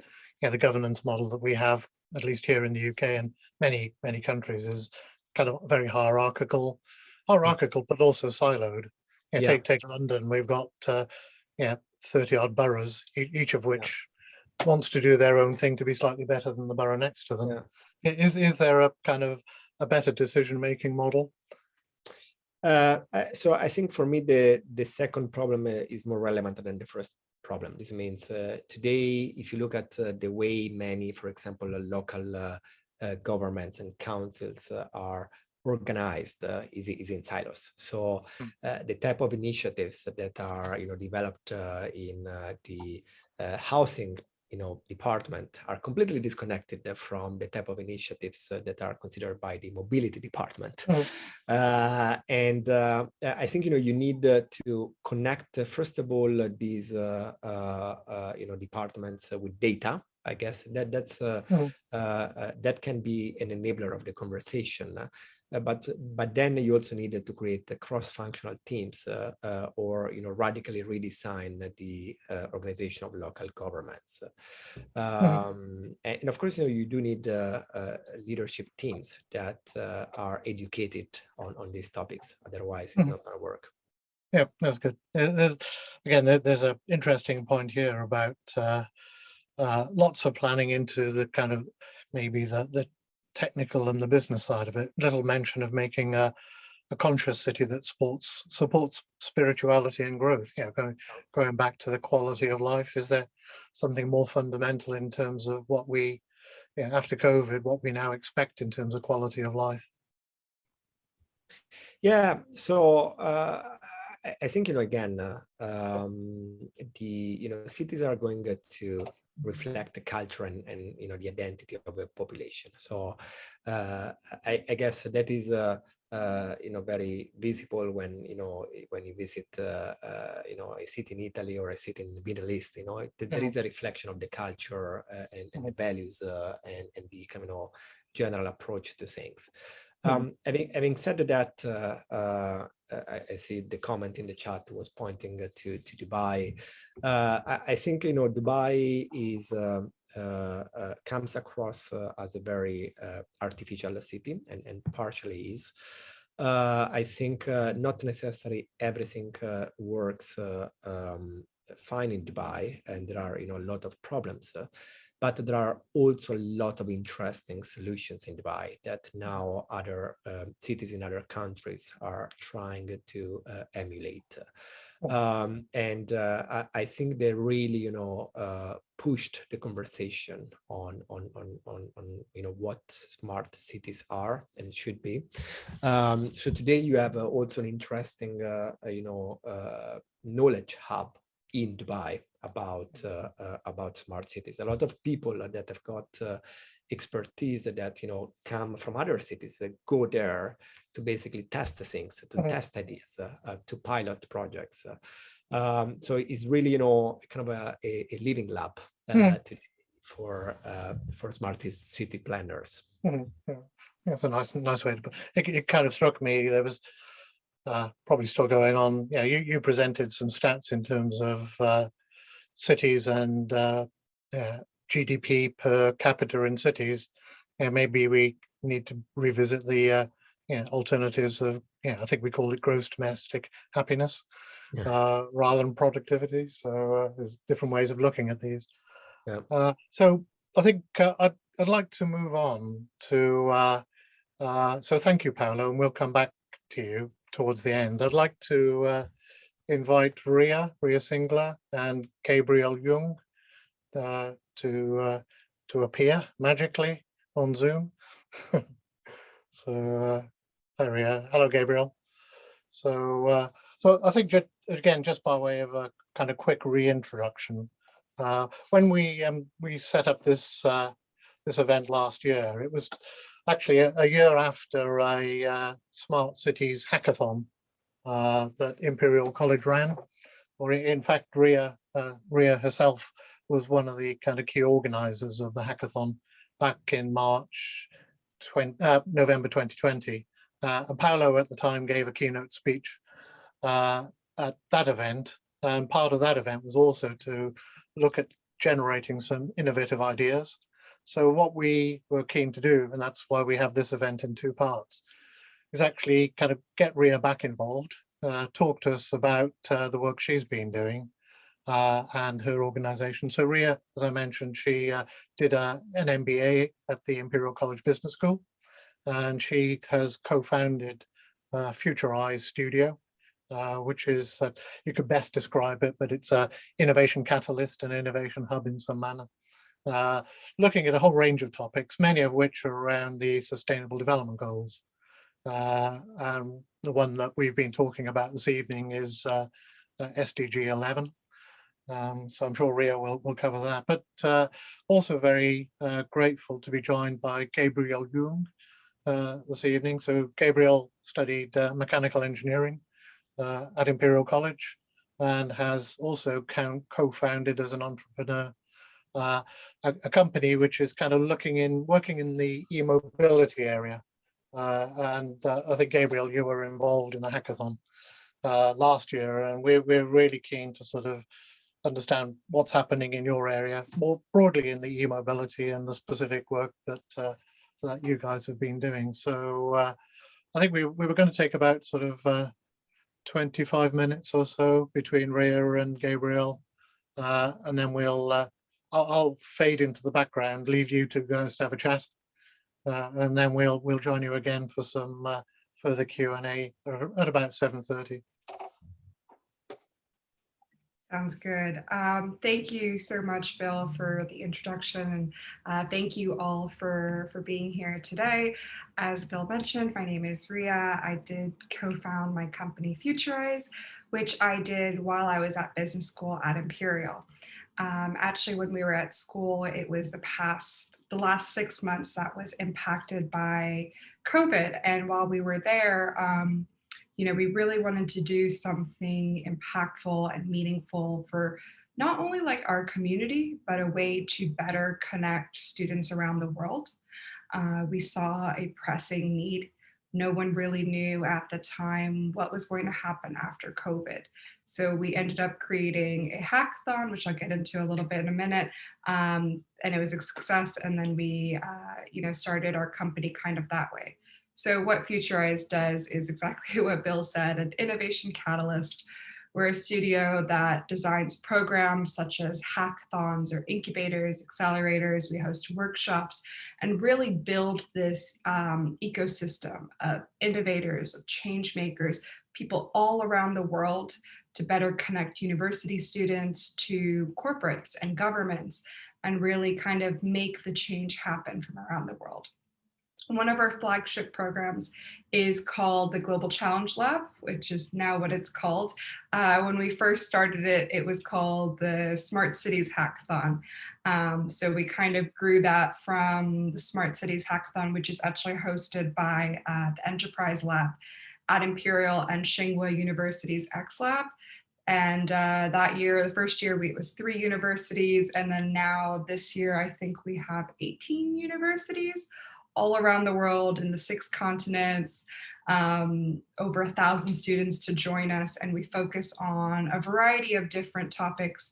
the governance model that we have, at least here in the UK and many countries, is kind of very hierarchical, but also siloed. Take London. We've got 30 odd boroughs, each of which wants to do their own thing to be slightly better than the borough next to them. Is there a kind of a better decision-making model? So I think for me, the second problem is more relevant than the first problem. This means today, if you look at the way many, for example, local governments and councils are organized is in silos. So the type of initiatives that are developed in the housing department are completely disconnected from the type of initiatives that are considered by the mobility department. And I think you need to connect first of all these departments with data. I guess that can be an enabler of the conversation. But then you also needed to create the cross-functional teams or radically redesign the organization of local governments. And of course, you do need leadership teams that are educated on these topics. Otherwise, it's not going to work. Yeah, that's good. There's an interesting point here about lots of planning into the kind of maybe the technical and the business side of it. Little mention of making a conscious city that supports spirituality and growth. Going back to the quality of life. Is there something more fundamental in terms of what we, after COVID, what we now expect in terms of quality of life? Yeah. So I think again, cities are going to reflect the culture and the identity of the population. So I guess that is very visible when you visit a city in Italy or a city in the Middle East. There is a reflection of the culture and the values and the kind of general approach to things. Having said that, I see the comment in the chat was pointing to Dubai. I think Dubai is comes across as a very artificial city, and partially is. I think not necessarily everything works fine in Dubai, and there are a lot of problems. But there are also a lot of interesting solutions in Dubai that now other cities in other countries are trying to emulate. And I think they really, pushed the conversation on what smart cities are and should be. So today you have also an interesting, knowledge hub in Dubai about smart cities. A lot of people that have got expertise that come from other cities go there to basically test the things, to test ideas, to pilot projects. So it's really kind of a living lab for smart city planners. That's a nice way to put it. It kind of struck me there was probably still going on. You presented some stats in terms of cities and GDP per capita in cities. Maybe we need to revisit the alternatives of I think we call it gross domestic happiness rather than productivity. So there's different ways of looking at these. So I think I'd like to move on to so thank you, Paolo, and we'll come back to you towards the end. I'd like to invite Rhea Singhla and Gabriel Yoong to to appear magically on Zoom. So hi Rhea. Hello Gabriel. So I think just by way of a kind of quick reintroduction, when we set up this this event last year, it was actually a year after a Smart Cities Hackathon that Imperial College ran. Or in fact, Rhea herself was one of the kind of key organizers of the hackathon back in November 2020. And Paolo at the time gave a keynote speech at that event. And part of that event was also to look at generating some innovative ideas. So what we were keen to do, and that's why we have this event in two parts, is actually kind of get Rhea back involved, talk to us about the work she's been doing and her organization. So Rhea, as I mentioned, she did an MBA at the Imperial College Business School, and she has co-founded Futurize Studio, which is, you could best describe it, but it's an innovation catalyst and innovation hub in some manner, looking at a whole range of topics, many of which are around the Sustainable Development Goals. The one that we've been talking about this evening is SDG 11. So I'm sure Rhea will cover that, but also very grateful to be joined by Gabriel Yoong this evening. So Gabriel studied mechanical engineering at Imperial College and has also co-founded as an entrepreneur a company which is kind of working in the e-mobility area. And I think Gabriel, you were involved in the hackathon last year, and we're really keen to sort of understand what's happening in your area, more broadly in the e-mobility and the specific work that that you guys have been doing. So I think we were going to take about sort of 25 minutes or so between Rhea and Gabriel, and then I'll fade into the background, leave you two guys to have a chat. And then we'll join you again for some further Q&A at about 7:30. Sounds good. Thank you so much, Bill, for the introduction. And thank you all for being here today. As Bill mentioned, my name is Rhea. I did co-found my company Futurize, which I did while I was at business school at Imperial. Actually, when we were at school, it was the last 6 months that was impacted by COVID. And while we were there, we really wanted to do something impactful and meaningful for not only like our community, but a way to better connect students around the world. We saw a pressing need. No one really knew at the time what was going to happen after COVID. So we ended up creating a hackathon, which I'll get into a little bit in a minute. And it was a success. And then we, started our company kind of that way. So what Futurize does is exactly what Bill said, an innovation catalyst. We're a studio that designs programs such as hackathons or incubators, accelerators. We host workshops and really build this ecosystem of innovators, of change makers, people all around the world to better connect university students to corporates and governments and really kind of make the change happen from around the world. One of our flagship programs is called the Global Challenge Lab, which is now what it's called. When we first started it, it was called the Smart Cities Hackathon. So we kind of grew that from the Smart Cities Hackathon, which is actually hosted by the Enterprise Lab at Imperial and Tsinghua University's X Lab. And that year, the first year, it was 3 universities. And then now this year, I think we have 18 universities all around the world in the 6 continents, over 1,000 students to join us. And we focus on a variety of different topics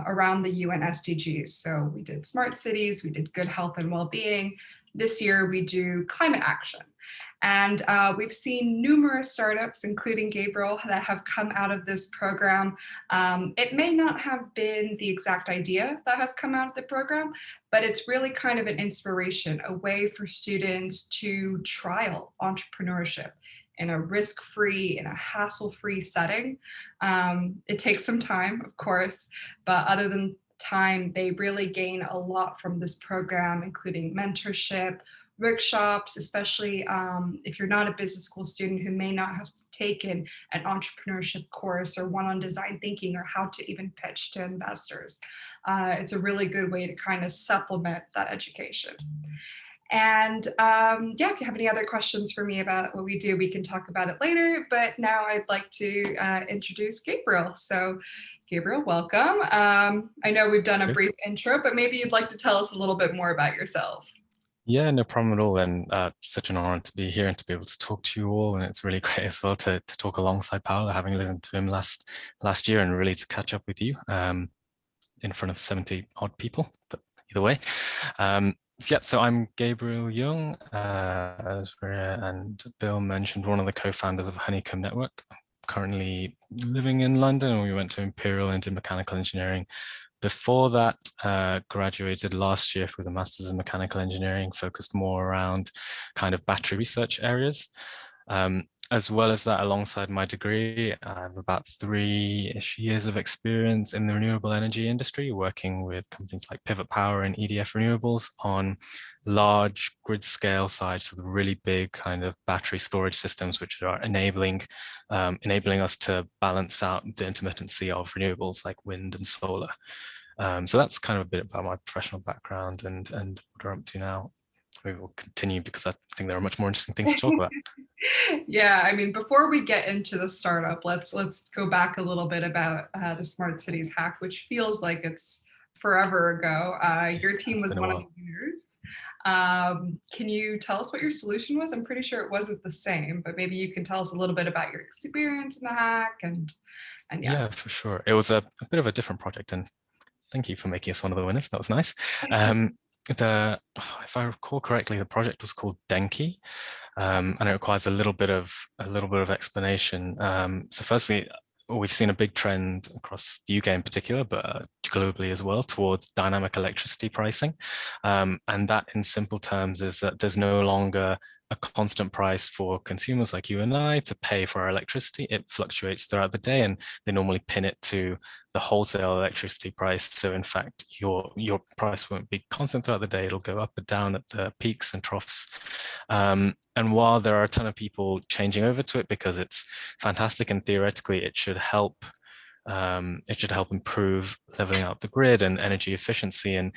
around the UN SDGs. So we did smart cities, we did good health and well-being. This year we do climate action. And we've seen numerous startups, including Gabriel, that have come out of this program. It may not have been the exact idea that has come out of the program, but it's really kind of an inspiration, a way for students to trial entrepreneurship in a risk-free, in a hassle-free setting. It takes some time, of course, but other than time, they really gain a lot from this program, including mentorship, workshops, especially if you're not a business school student who may not have taken an entrepreneurship course or one on design thinking or how to even pitch to investors. It's a really good way to kind of supplement that education. And yeah, if you have any other questions for me about what we do, we can talk about it later. But now I'd like to introduce Gabriel. So Gabriel, welcome. I know we've done a brief intro, but maybe you'd like to tell us a little bit more about yourself. Yeah, no problem at all. And such an honor to be here and to be able to talk to you all. And it's really great as well to talk alongside Paolo, having listened to him last year, and really to catch up with you in front of 70 odd people. But either way, so I'm Gabriel Yoong, as Rhea and Bill mentioned, one of the co-founders of Honeycomb Network. I'm currently living in London, and we went to Imperial and did mechanical engineering. Before that, graduated last year with a master's in mechanical engineering, focused more around kind of battery research areas. As well as that, alongside my degree, I have about 3-ish years of experience in the renewable energy industry, working with companies like Pivot Power and EDF Renewables on large grid scale sites, so the really big kind of battery storage systems, which are enabling us to balance out the intermittency of renewables like wind and solar. So that's kind of a bit about my professional background and what we're up to now. We will continue because I think there are much more interesting things to talk about. Yeah, I mean, before we get into the startup, let's go back a little bit about the Smart Cities Hack, which feels like it's forever ago. Your team was one of the winners. Can you tell us what your solution was? I'm pretty sure it wasn't the same, but maybe you can tell us a little bit about your experience in the hack and yeah. Yeah, for sure. It was a bit of a different project, and thank you for making us one of the winners. That was nice. If I recall correctly, the project was called Denki, and it requires a little bit of explanation. So firstly, we've seen a big trend across the UK in particular, but globally as well, towards dynamic electricity pricing. And that, in simple terms, is that there's no longer a constant price for consumers like you and I to pay for our electricity. It fluctuates throughout the day, and they normally pin it to the wholesale electricity price. So in fact, your price won't be constant throughout the day. It'll go up and down at the peaks and troughs. And while there are a ton of people changing over to it because it's fantastic and theoretically it should help improve leveling out the grid and energy efficiency and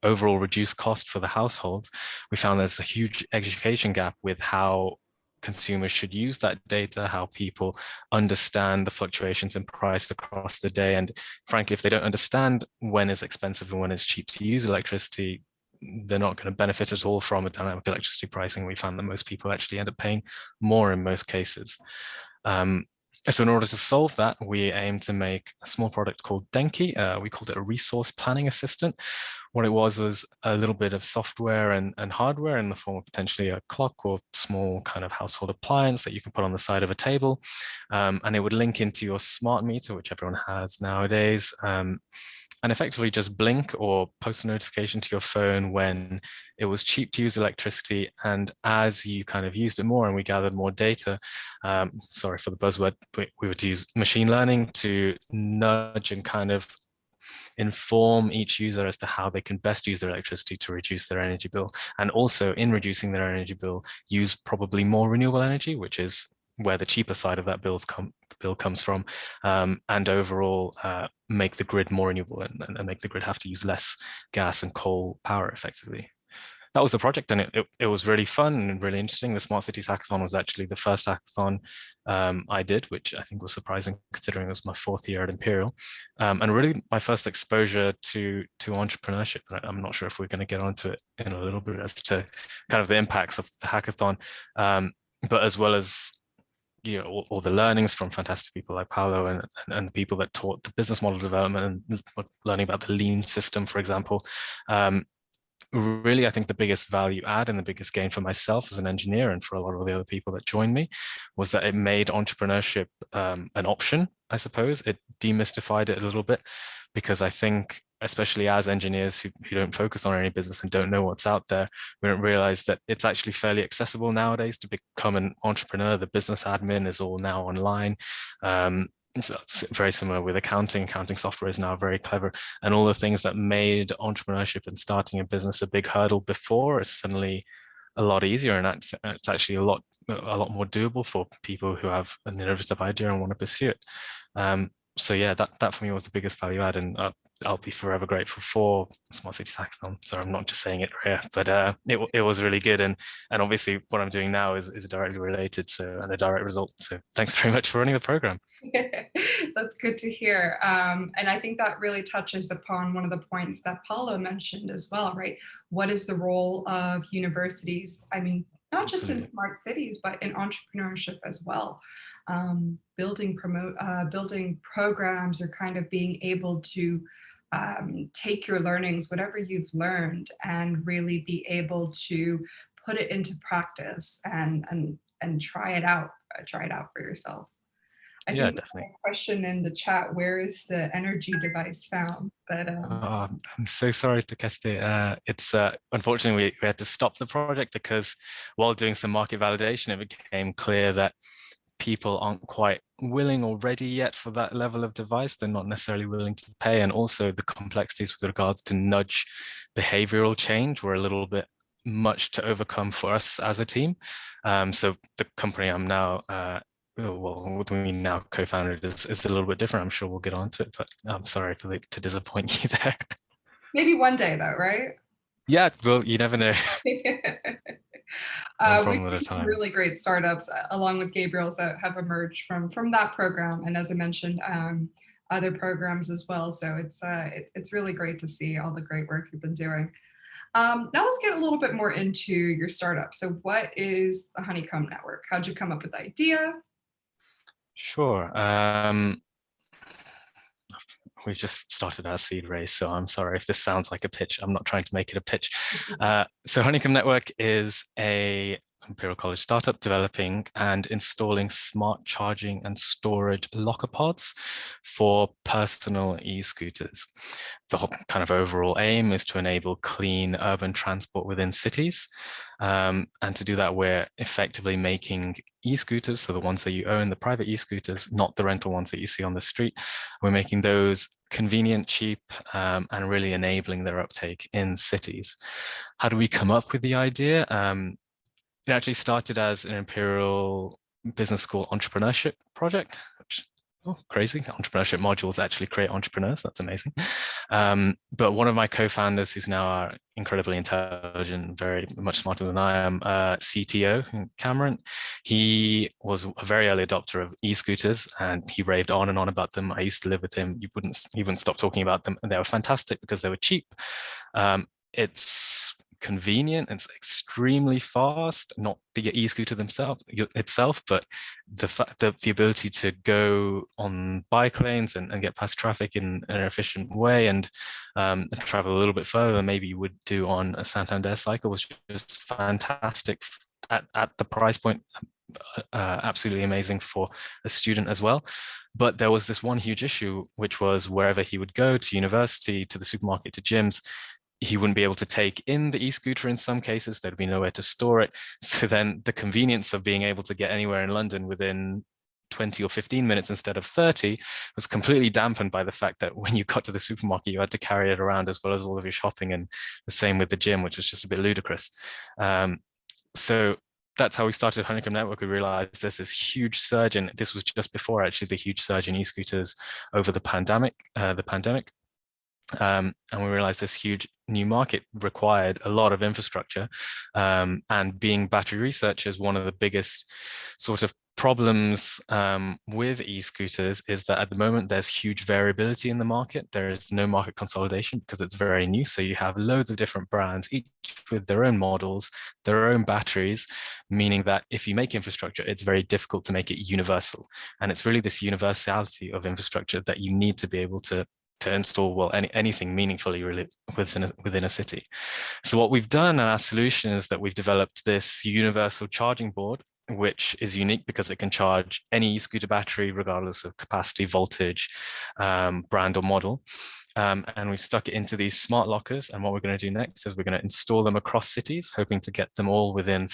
overall reduce cost for the households, we found there's a huge education gap with how consumers should use that data, how people understand the fluctuations in price across the day. And frankly, if they don't understand when it's expensive and when it's cheap to use electricity, they're not going to benefit at all from a dynamic electricity pricing. We found that most people actually end up paying more in most cases. So in order to solve that, we aim to make a small product called Denki. We called it a resource planning assistant. What it was a little bit of software and hardware in the form of potentially a clock or small kind of household appliance that you can put on the side of a table. And it would link into your smart meter, which everyone has nowadays. And effectively just blink or post a notification to your phone when it was cheap to use electricity. And as you kind of used it more and we gathered more data, sorry for the buzzword, we would use machine learning to nudge and kind of inform each user as to how they can best use their electricity to reduce their energy bill. And also in reducing their energy bill, use probably more renewable energy, which is where the cheaper side of that bill comes from, and overall make the grid more renewable and make the grid have to use less gas and coal power effectively. That was the project, and it was really fun and really interesting. The Smart Cities Hackathon was actually the first hackathon I did, which I think was surprising considering it was my 4th year at Imperial, and really my first exposure to entrepreneurship. I'm not sure if we're going to get onto it in a little bit as to kind of the impacts of the hackathon, but as well as all the learnings from fantastic people like Paolo and the people that taught the business model development and learning about the lean system, for example. Really, I think the biggest value add and the biggest gain for myself as an engineer and for a lot of the other people that joined me was that it made entrepreneurship an option, I suppose. It demystified it a little bit, because I think, especially as engineers who don't focus on any business and don't know what's out there, we don't realize that it's actually fairly accessible nowadays to become an entrepreneur. The business admin is all now online. it's very similar with accounting. Accounting software is now very clever, and all the things that made entrepreneurship and starting a business a big hurdle before is suddenly a lot easier, and it's actually a lot more doable for people who have an innovative idea and want to pursue it. So yeah, that for me was the biggest value add, and I'll be forever grateful for Smart Cities Hackathon. So I'm not just saying it here, but it was really good, and obviously what I'm doing now is directly related, so, and a direct result. So thanks very much for running the program. That's good to hear. And I think that really touches upon one of the points that Paolo mentioned as well, right? What is the role of universities? I mean, not just in smart cities, but in entrepreneurship as well. Building programs, or kind of being able to take your learnings, whatever you've learned, and really be able to put it into practice and try it out for yourself. I think definitely. a question in the chat, where is the energy device found? But I'm so sorry to cast it. It's unfortunately we had to stop the project because while doing some market validation, it became clear that people aren't quite willing or ready yet for that level of device. They're not necessarily willing to pay, and also the complexities with regards to nudge behavioral change were a little bit much to overcome for us as a team. So the company I'm now well, we now co-founded is a little bit different. I'm sure we'll get onto it, but I'm sorry to disappoint you there. Maybe one day though, right? Yeah, well, you never know. We've seen some really great startups along with Gabriel's that have emerged from that program, and as I mentioned, other programs as well. So it's really great to see all the great work you've been doing. Now let's get a little bit more into your startup. So what is the Honeycomb Network? How'd you come up with the idea? Sure. We've just started our seed raise, so I'm sorry if this sounds like a pitch. I'm not trying to make it a pitch. So Honeycomb Network is a Imperial College startup developing and installing smart charging and storage locker pods for personal e-scooters. The whole kind of overall aim is to enable clean urban transport within cities. And to do that, we're effectively making e-scooters, so the ones that you own, the private e-scooters, not the rental ones that you see on the street. We're making those convenient, cheap, and really enabling their uptake in cities. How do we come up with the idea? It actually started as an Imperial Business School entrepreneurship project, which, oh, crazy. Entrepreneurship modules actually create entrepreneurs. That's amazing. But one of my co-founders, who's now incredibly intelligent, very much smarter than I am, CTO, Cameron, he was a very early adopter of e-scooters, and he raved on and on about them. I used to live with him. He wouldn't stop talking about them, and they were fantastic because they were cheap. It's convenient, it's extremely fast, not the e-scooter itself, but the ability to go on bike lanes and get past traffic in an efficient way, and travel a little bit further than maybe you would do on a Santander cycle was just fantastic at the price point. Absolutely amazing for a student as well. But there was this one huge issue, which was wherever he would go, to university, to the supermarket, to gyms, he wouldn't be able to take in the e-scooter in some cases. There'd be nowhere to store it. So then the convenience of being able to get anywhere in London within 20 or 15 minutes instead of 30 was completely dampened by the fact that when you got to the supermarket, you had to carry it around as well as all of your shopping, and the same with the gym, which was just a bit ludicrous. So that's how we started Honeycomb Network. We realized there's this huge surge, and this was just before actually the huge surge in e-scooters over the pandemic. And we realized this huge new market required a lot of infrastructure. And being battery researchers, one of the biggest sort of problems with e-scooters is that at the moment there's huge variability in the market. There is no market consolidation because it's very new. So you have loads of different brands, each with their own models, their own batteries, meaning that if you make infrastructure, it's very difficult to make it universal. And it's really this universality of infrastructure that you need to be able to install, well, anything meaningfully really within a city. So what we've done, and our solution, is that we've developed this universal charging board, which is unique because it can charge any scooter battery regardless of capacity, voltage, brand or model. and we've stuck it into these smart lockers. And what we're going to do next is we're going to install them across cities, hoping to get them all within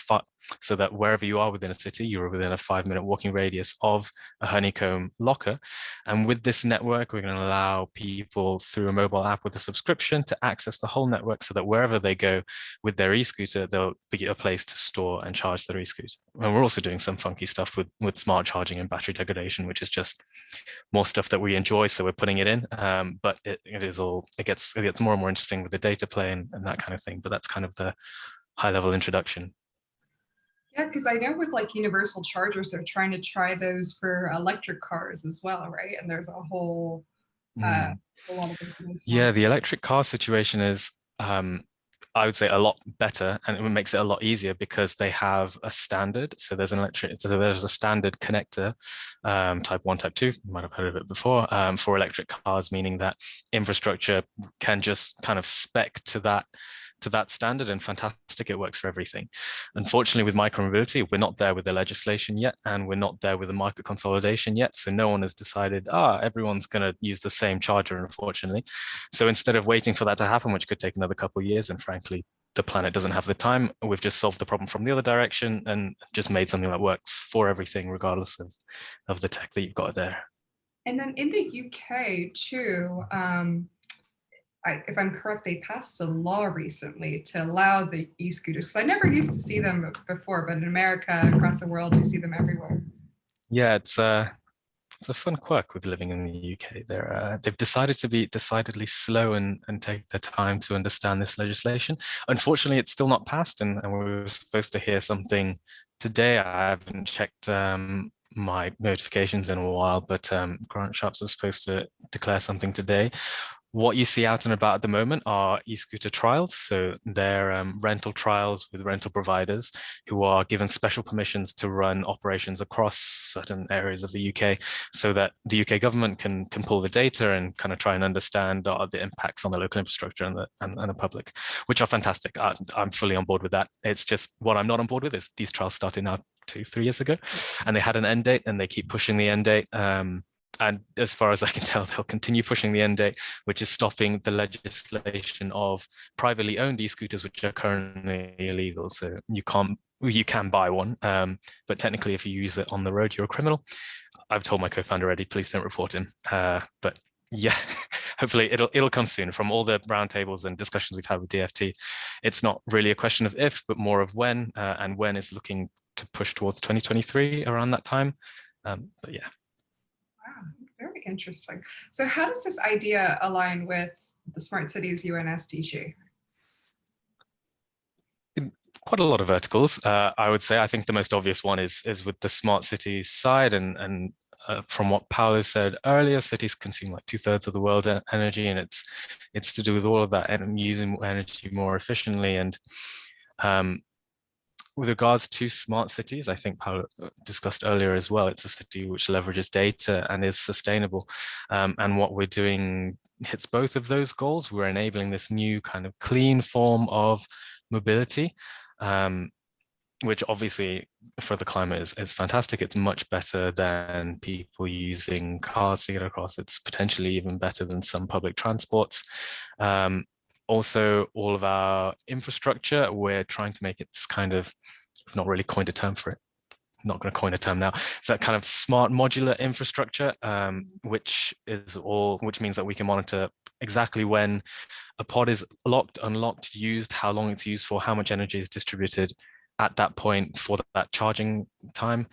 so that wherever you are within a city, you're within a 5-minute walking radius of a Honeycomb locker. And with this network, we're going to allow people through a mobile app with a subscription to access the whole network, so that wherever they go with their e-scooter, they'll be a place to store and charge their e-scooter. And we're also doing some funky stuff with smart charging and battery degradation, which is just more stuff that we enjoy, so we're putting it in. But it gets more and more interesting with the data play and that kind of thing. But that's kind of the high-level introduction. Yeah, because I know with like universal chargers, they're trying to try those for electric cars as well, right? And there's a whole a lot of information. Yeah, the electric car situation is, I would say, a lot better, and it makes it a lot easier because they have a standard. So there's a standard connector, type 1, type 2. You might have heard of it before, for electric cars, meaning that infrastructure can just kind of spec to that standard, and fantastic, it works for everything. Unfortunately, with micromobility, we're not there with the legislation yet, and we're not there with the market consolidation yet. So no one has decided, everyone's going to use the same charger, unfortunately. So instead of waiting for that to happen, which could take another couple of years, and frankly, the planet doesn't have the time, we've just solved the problem from the other direction and just made something that works for everything, regardless of the tech that you've got there. And then in the UK too, if I'm correct, they passed a law recently to allow the e-scooters, because I never used to see them before, but in America, across the world, you see them everywhere. Yeah, it's a fun quirk with living in the UK. They've decided to be decidedly slow and take their time to understand this legislation. Unfortunately, it's still not passed, and we were supposed to hear something today. I haven't checked my notifications in a while, but Grant Sharps was supposed to declare something today. What you see out and about at the moment are e-scooter trials. So they're rental trials with rental providers who are given special permissions to run operations across certain areas of the UK, so that the UK government can pull the data and kind of try and understand the impacts on the local infrastructure and the public, which are fantastic. I'm fully on board with that. It's just what I'm not on board with is these trials started now 2-3 years ago, and they had an end date, and they keep pushing the end date. And as far as I can tell, they'll continue pushing the end date, which is stopping the legislation of privately owned e-scooters, which are currently illegal. So you can buy one, but technically, if you use it on the road, you're a criminal. I've told my co-founder already, please don't report him. But yeah, hopefully it'll come soon. From all the roundtables and discussions we've had with DFT, it's not really a question of if, but more of when, and when is looking to push towards 2023 around that time. But yeah. Wow, very interesting. So how does this idea align with the Smart Cities UN SDG? Quite a lot of verticals, I would say. I think the most obvious one is with the smart cities side, and from what Paolo said earlier, cities consume like 2/3 of the world's energy, and it's to do with all of that and using energy more efficiently. And with regards to smart cities, I think Paolo discussed earlier as well, it's a city which leverages data and is sustainable. And what we're doing hits both of those goals. We're enabling this new kind of clean form of mobility, which obviously for the climate is fantastic. It's much better than people using cars to get across. It's potentially even better than some public transports. Also, all of our infrastructure, we're trying to make it this kind of, I've not really coined a term for it, I'm not going to coin a term now, it's that kind of smart modular infrastructure, which means that we can monitor exactly when a pod is locked, unlocked, used, how long it's used for, how much energy is distributed at that point for that charging time,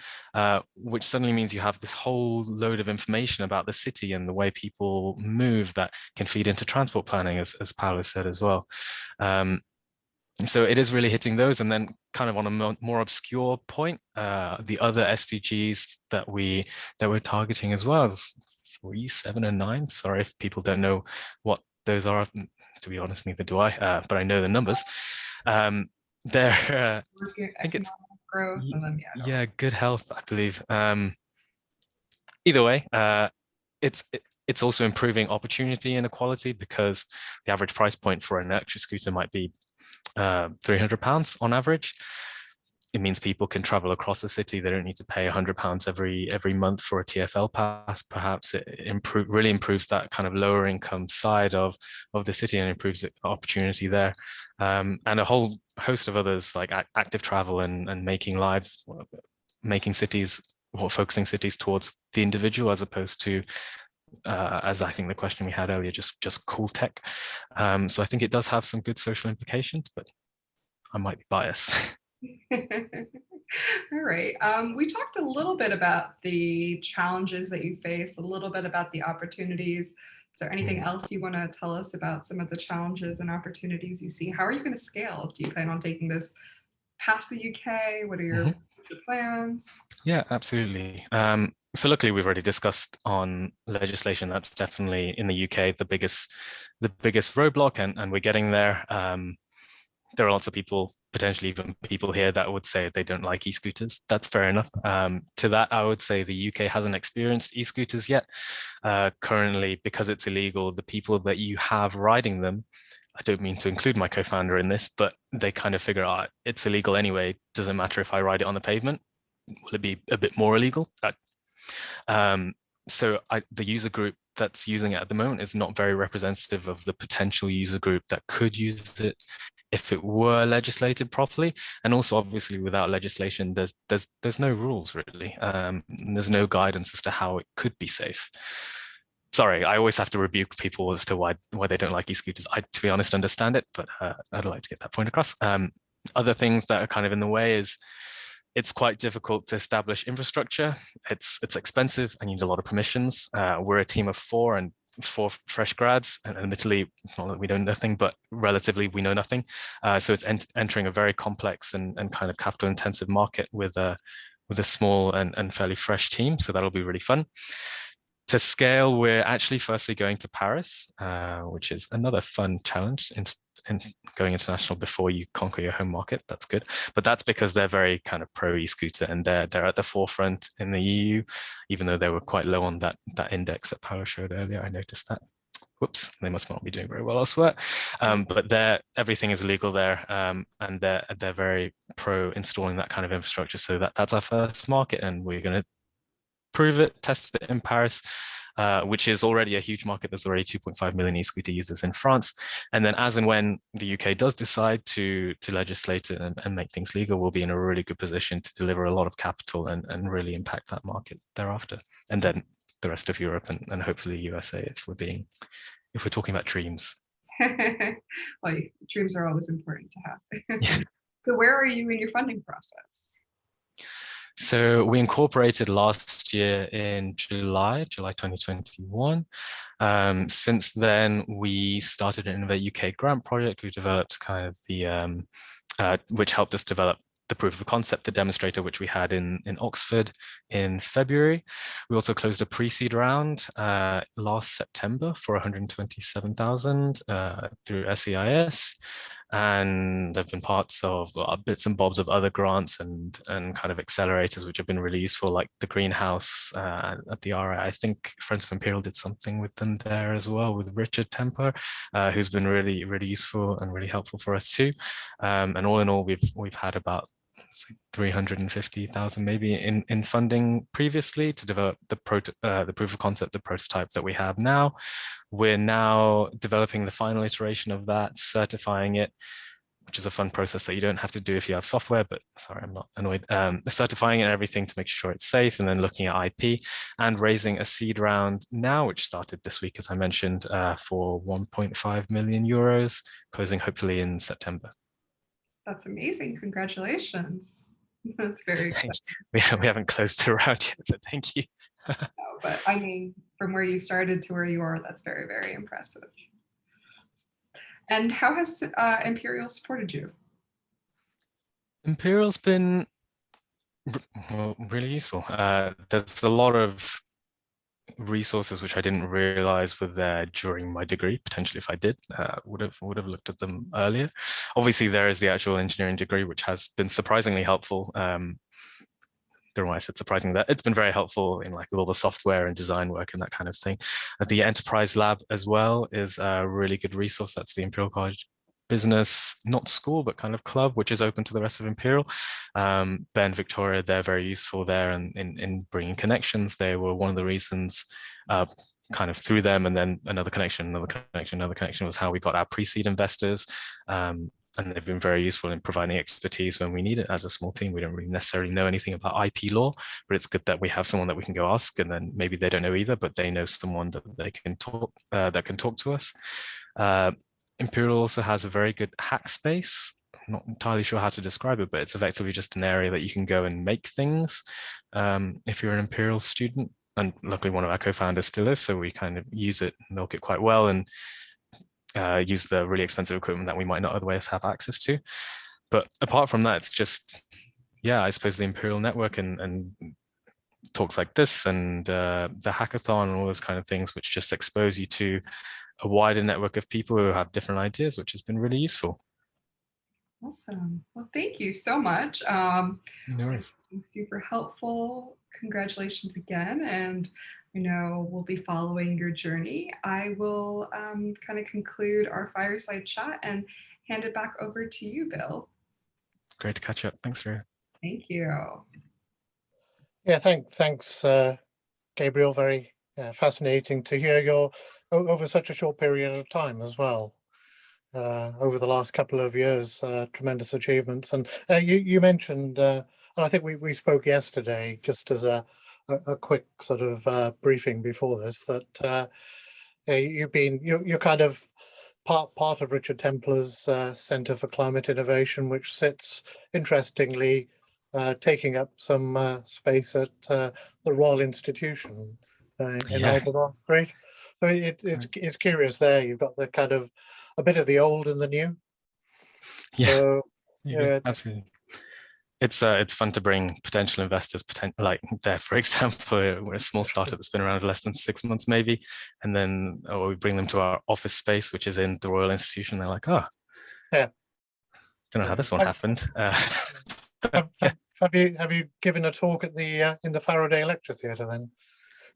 which suddenly means you have this whole load of information about the city and the way people move that can feed into transport planning, as Paolo said as well. So it is really hitting those. And then kind of on a more obscure point, the other SDGs that we're targeting as well is 3, 7, and 9. Sorry if people don't know what those are. To be honest, neither do I, but I know the numbers. I think it's growth, and then, good health, I believe. Either way, it's also improving opportunity inequality, because the average price point for an electric scooter might be £300 on average. it means people can travel across the city. They don't need to pay £100 every month for a TfL pass. Perhaps it really improves that kind of lower income side of the city and improves the opportunity there. And a whole host of others like active travel and making cities, or focusing cities towards the individual as opposed to, as I think the question we had earlier, just cool tech. So I think it does have some good social implications, but I might be biased. All right. We talked a little bit about the challenges that you face, a little bit about the opportunities. Is there anything else you want to tell us about some of the challenges and opportunities you see? How are you going to scale? Do you plan on taking this past the UK? What are your plans? Yeah, absolutely. So luckily we've already discussed on legislation. That's definitely in the UK the biggest roadblock, and we're getting there. There are lots of people, potentially even people here, that would say they don't like e-scooters. That's fair enough. To that, I would say the UK hasn't experienced e-scooters yet. Currently, because it's illegal, the people that you have riding them, I don't mean to include my co-founder in this, but they kind of figure out it's illegal anyway. Doesn't matter if I ride it on the pavement. Will it be a bit more illegal? So the user group that's using it at the moment is not very representative of the potential user group that could use it if it were legislated properly. And also, obviously, without legislation, there's no rules really. There's no guidance as to how it could be safe. Sorry, I always have to rebuke people as to why they don't like e-scooters. I, to be honest, understand it, but I'd like to get that point across. Other things that are kind of in the way is it's quite difficult to establish infrastructure. It's expensive. I need a lot of permissions. We're a team of 4 and 4 fresh grads, and admittedly, it's not that we know nothing, but relatively we know nothing. So it's entering a very complex and kind of capital intensive market with a small and fairly fresh team. So that'll be really fun. To scale, we're actually firstly going to Paris, which is another fun challenge in going international before you conquer your home market. That's good. But that's because they're very kind of pro e-scooter, and they're at the forefront in the EU, even though they were quite low on that index that Paolo showed earlier. I noticed that. Whoops, they must not be doing very well elsewhere. But everything is legal there, and they're very pro installing that kind of infrastructure. So that's our first market, and we're going to prove it, test it in Paris, which is already a huge market. There's already 2.5 million e-scooter users in France. And then as and when the UK does decide to legislate it and make things legal, we'll be in a really good position to deliver a lot of capital and really impact that market thereafter. And then the rest of Europe and hopefully USA if we're talking about dreams. Well, dreams are always important to have. So where are you in your funding process? So we incorporated last year in July 2021. Since then, we started an Innovate UK grant project. We developed kind of the, which helped us develop the proof of concept, the demonstrator, which we had in Oxford in February. We also closed a pre-seed round last September for 127,000 through SEIS. And I've been parts of bits and bobs of other grants and kind of accelerators, which have been really useful, like the greenhouse at the RI. I think Friends of Imperial did something with them there as well, with Richard Temper, who's been really, really useful and really helpful for us too. And all in all, we've had about 350,000 maybe in funding previously to develop the proof of concept, the prototype that we have now. We're now developing the final iteration of that, certifying it, which is a fun process that you don't have to do if you have software, but sorry, I'm not annoyed. Certifying it and everything to make sure it's safe, and then looking at IP and raising a seed round now, which started this week, as I mentioned, for 1.5 million euros, closing hopefully in September. That's amazing. Congratulations. That's very exciting. We haven't closed the round yet, but thank you. No, but I mean, from where you started to where you are, that's very, very impressive. And how has Imperial supported you? Imperial's been really useful. There's a lot of resources which I didn't realize were there during my degree. Potentially, if I did, would have looked at them earlier. Obviously, there is the actual engineering degree, which has been surprisingly helpful. Don't know why I said surprising. That it's been very helpful in like with all the software and design work and that kind of thing. The enterprise lab as well is a really good resource. That's the Imperial College business, not school, but kind of club, which is open to the rest of Imperial. Ben, Victoria, they're very useful there and in bringing connections. They were one of the reasons kind of through them, and then another connection was how we got our pre-seed investors. And they've been very useful in providing expertise when we need it. As a small team, we don't really necessarily know anything about IP law, but it's good that we have someone that we can go ask, and then maybe they don't know either, but they know someone that they can talk that can talk to us. Imperial also has a very good hack space. I'm not entirely sure how to describe it, but it's effectively just an area that you can go and make things if you're an Imperial student. And luckily, one of our co-founders still is, so we kind of use it, milk it quite well, and use the really expensive equipment that we might not otherwise have access to. But apart from that, it's just, yeah, I suppose the Imperial Network and talks like this and the hackathon and all those kind of things, which just expose you to a wider network of people who have different ideas, which has been really useful. Awesome. Well, thank you so much. No worries. Super helpful. Congratulations again. And we'll be following your journey. I will kind of conclude our fireside chat and hand it back over to you, Bill. Great to catch up. Thanks, Rhea. Thank you. Yeah, thanks, Gabriel. Very fascinating to hear your over such a short period of time as well. Over the last couple of years, tremendous achievements. And you mentioned, and I think we spoke yesterday, just as a quick sort of briefing before this, that you're kind of part of Richard Templer's Centre for Climate Innovation, which sits, interestingly, taking up some space at the Royal Institution in Albemarle Street. So it's curious there. You've got the kind of a bit of the old and the new. Yeah, so, absolutely. It's fun to bring potential investors, like there, for example, we're a small startup that's been around less than 6 months maybe, and then we bring them to our office space, which is in the Royal Institution. They're like, oh, yeah, don't know how this one happened. Have you given a talk at the in the Faraday Lecture Theatre then?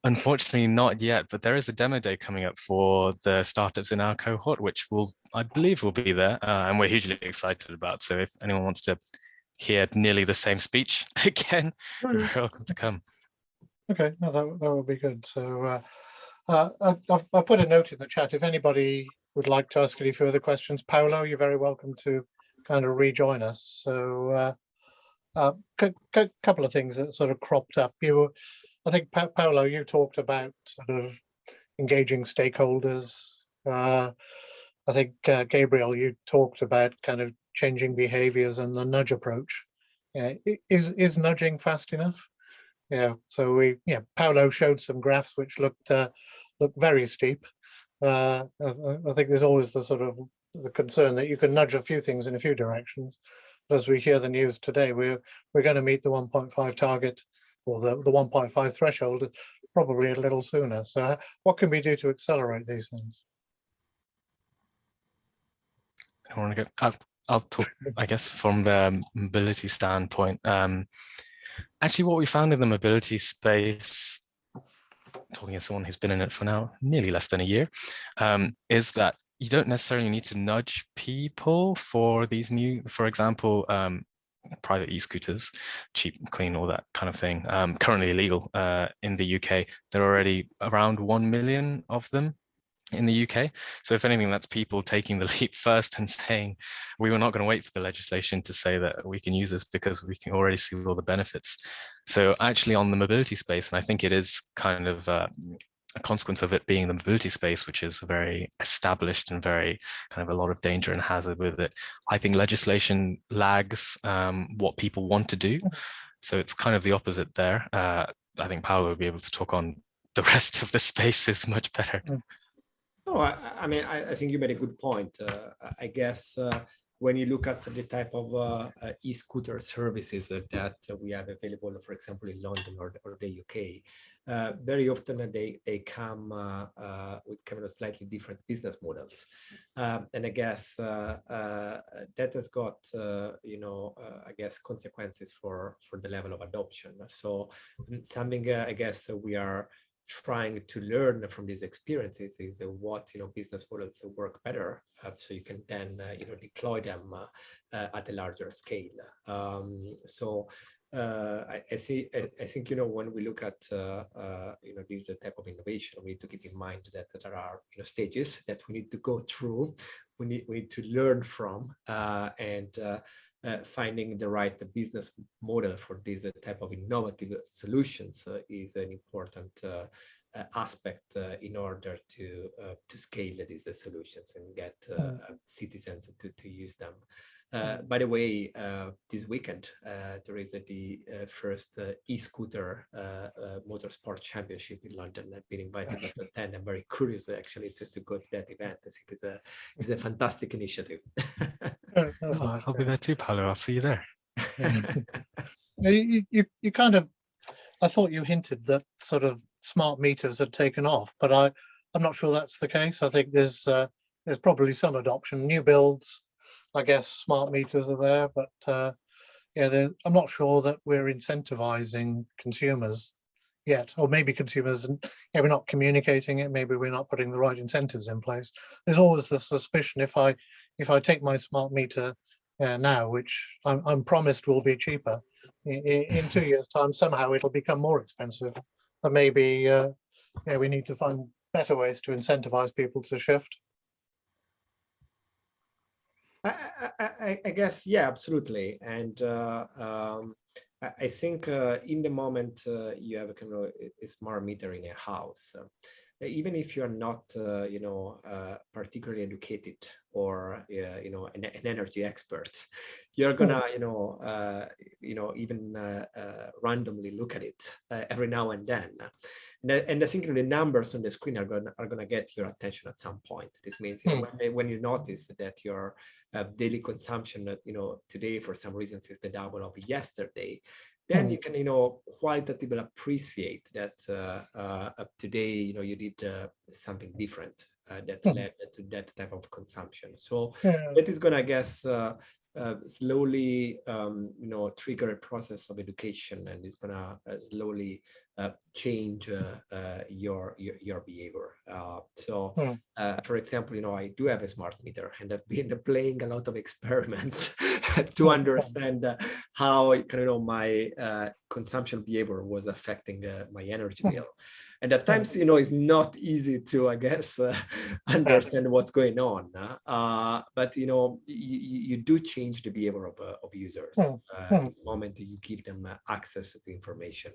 Unfortunately, not yet, but there is a demo day coming up for the startups in our cohort, which I believe will be there, and we're hugely excited about. So if anyone wants to hear nearly the same speech again, you're welcome to come. Okay, no, that would be good. So I've put a note in the chat. If anybody would like to ask any further questions, Paolo, you're very welcome to kind of rejoin us. So couple of things that sort of cropped up. I think, Paolo, you talked about sort of engaging stakeholders. I think, Gabriel, you talked about kind of changing behaviors and the nudge approach. Is nudging fast enough? Yeah, so Paolo showed some graphs which looked very steep. I think there's always the sort of the concern that you can nudge a few things in a few directions. But as we hear the news today, we're going to meet the 1.5 target, or the 1.5 threshold, probably a little sooner. So what can we do to accelerate these things? I want to go. I'll talk, I guess, from the mobility standpoint. Actually, what we found in the mobility space, talking as someone who's been in it for now nearly less than a year, is that you don't necessarily need to nudge people for these new, for example, private e-scooters, cheap, clean, all that kind of thing, currently illegal in the UK. There are already around 1 million of them in the UK. So if anything, that's people taking the leap first and saying, we were not going to wait for the legislation to say that we can use this because we can already see all the benefits. So actually on the mobility space, and I think it is kind of a consequence of it being the mobility space, which is very established and very kind of a lot of danger and hazard with it, I think legislation lags what people want to do. So it's kind of the opposite there. I think Paolo will be able to talk on the rest of the spaces much better. No, I mean, I think you made a good point. I guess when you look at the type of e-scooter services that we have available, for example, in London or the UK, very often they come with kind of slightly different business models. And I guess that has got, I guess, consequences for the level of adoption. So something I guess we are trying to learn from these experiences is what business models work better, so you can then deploy them at a larger scale. I think when we look at this type of innovation, we need to keep in mind that there are stages that we need to go through. We need to learn from, and finding the right business model for this type of innovative solutions is an important aspect in order to scale these solutions and get citizens to use them. By the way, this weekend there is the first e-scooter motorsport championship in London. I've been invited to attend. I'm very curious actually to go to that event. I think it's a fantastic initiative. I'll be there too, Paolo. I'll see you there. You kind of, I thought you hinted that sort of smart meters had taken off, but I'm not sure that's the case. I think there's probably some adoption, new builds. I guess smart meters are there, but I'm not sure that we're incentivizing consumers yet, or maybe consumers, and we're not communicating it. Maybe we're not putting the right incentives in place. There's always the suspicion if I take my smart meter now, which I'm promised will be cheaper, in 2 years' time somehow it'll become more expensive. And maybe we need to find better ways to incentivize people to shift. I guess, yeah, absolutely. And I think in the moment you have a kind of a smart meter in a house, even if you're not, particularly educated or, an energy expert, you're gonna, even randomly look at it every now and then. And I think the numbers on the screen are gonna get your attention at some point. This means when you notice that your daily consumption, today for some reasons is the double of yesterday, then you can, qualitatively appreciate that today, you did something different that led to that type of consumption. So that is gonna, I guess, slowly, trigger a process of education, and it's gonna slowly change your behavior. For example, I do have a smart meter, and I've been playing a lot of experiments to understand how my consumption behavior was affecting my energy bill. And at times, it's not easy to, I guess, understand what's going on. But you do change the behavior of users the moment that you give them access to information.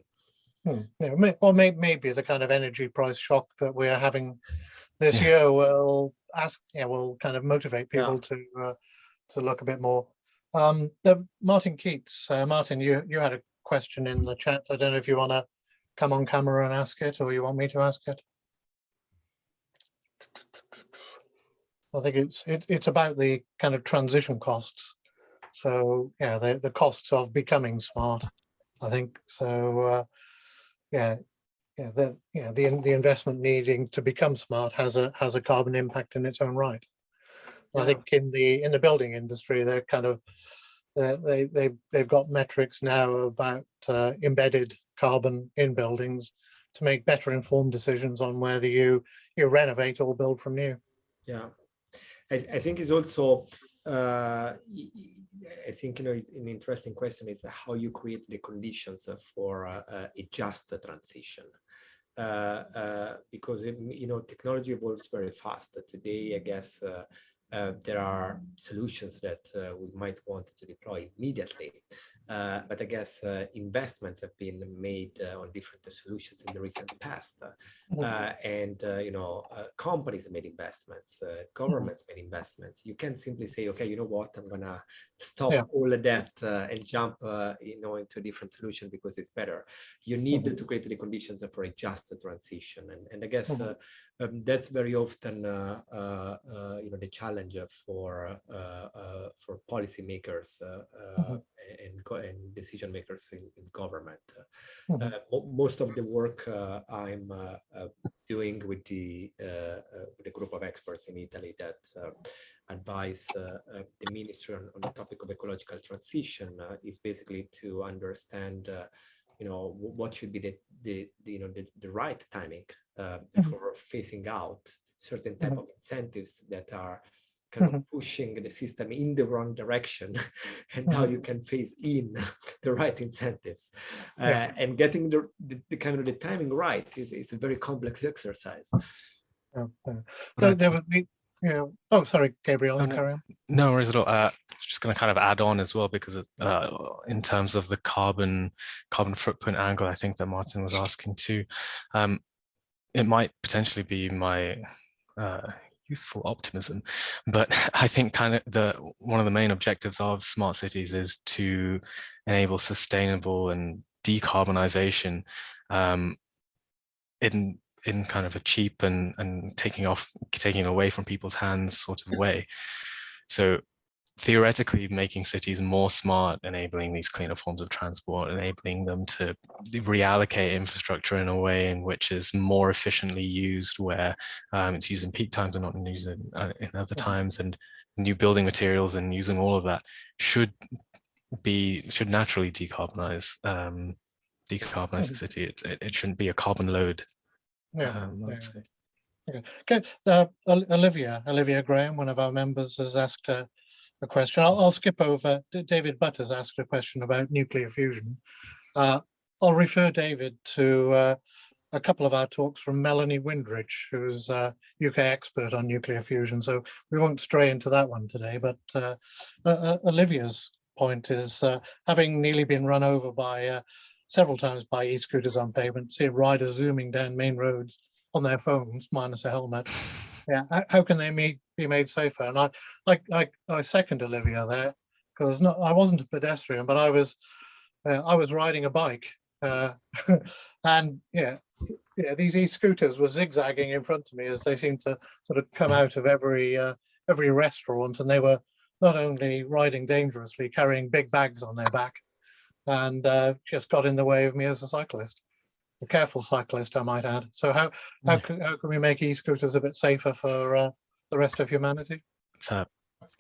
Or maybe the kind of energy price shock that we're having this year will kind of motivate people to look a bit more. Martin Keats, Martin, you had a question in the chat. I don't know if you want to come on camera and ask it, or you want me to ask it. I think it's about the kind of transition costs. So the costs of becoming smart, I think. So the investment needing to become smart has a carbon impact in its own right. I think in the building industry, they're kind of they've got metrics now about embedded carbon in buildings to make better informed decisions on whether you renovate or build from new. Yeah, I think it's also I think it's an interesting question is how you create the conditions for a just transition. Because technology evolves very fast. Today, I guess there are solutions that we might want to deploy immediately. But I guess investments have been made on different solutions in the recent past. And companies made investments, governments made investments. You can't simply say, okay, you know what, I'm gonna stop all of that and jump into a different solution because it's better. You need to create the conditions for a just transition. And I guess that's very often the challenge for policymakers and decision makers in government. Most of the work I'm doing with the group of experts in Italy that advise the ministry on the topic of ecological transition is basically to understand what should be the right timing for phasing out certain type of incentives that are kind of pushing the system in the wrong direction, and how you can phase in the right incentives. And getting the kind of the timing right is a very complex exercise. So there was the, oh, sorry, Gabriel, carry on. No worries at all. Just going to kind of add on as well, because in terms of the carbon footprint angle, I think that Martin was asking too. It might potentially be my youthful optimism, but I think kind of one of the main objectives of smart cities is to enable sustainable and decarbonization in kind of a cheap and taking away from people's hands sort of way. So theoretically, making cities more smart, enabling these cleaner forms of transport, enabling them to reallocate infrastructure in a way in which is more efficiently used, where it's used in peak times and not used in other times, and new building materials, and using all of that should naturally decarbonize the city. It shouldn't be a carbon load. Okay. Olivia Graham, one of our members, has asked a question. I'll skip over. David Butt has asked a question about nuclear fusion. I'll refer David to a couple of our talks from Melanie Windridge, who's a UK expert on nuclear fusion. So we won't stray into that one today. But Olivia's point is, having nearly been run over by several times by e-scooters on pavement, see riders zooming down main roads on their phones minus a helmet. Yeah, how can they be made safer? And I second Olivia there, because I wasn't a pedestrian, but I was riding a bike, and these e-scooters were zigzagging in front of me as they seemed to sort of come out of every restaurant, and they were not only riding dangerously, carrying big bags on their back, and just got in the way of me as a cyclist. A careful cyclist, I might add. So how can we make e-scooters a bit safer for the rest of humanity? It's a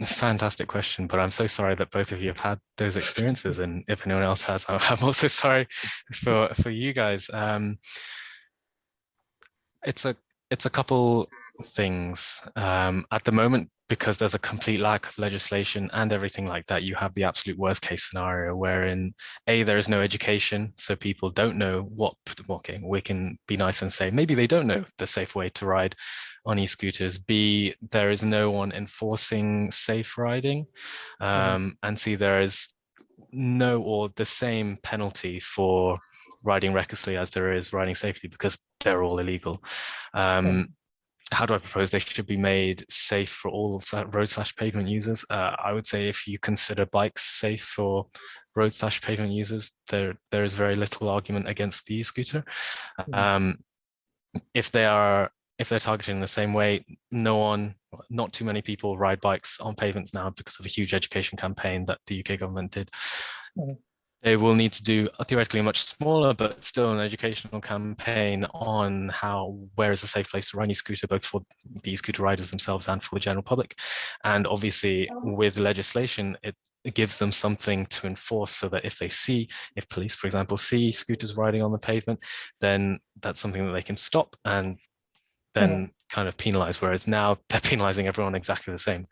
fantastic question, but I'm so sorry that both of you have had those experiences, and if anyone else has, I'm also sorry for you guys. It's a couple things at the moment, because there's a complete lack of legislation and everything like that. You have the absolute worst case scenario wherein there is no education, so people don't know okay, we can be nice and say maybe they don't know the safe way to ride on e-scooters. B, there is no one enforcing safe riding, and C, there is no or the same penalty for riding recklessly as there is riding safely, because they're all illegal. How do I propose they should be made safe for all road/pavement users? I would say if you consider bikes safe for road/pavement users, there is very little argument against the e-scooter. If they're targeting the same way, not too many people ride bikes on pavements now because of a huge education campaign that the UK government did. They will need to do theoretically a much smaller, but still an educational campaign on where is a safe place to ride e-scooter, both for the e-scooter riders themselves and for the general public. And obviously with legislation, it gives them something to enforce, so that if police, for example, see scooters riding on the pavement, then that's something that they can stop and then kind of penalize, whereas now they're penalizing everyone exactly the same.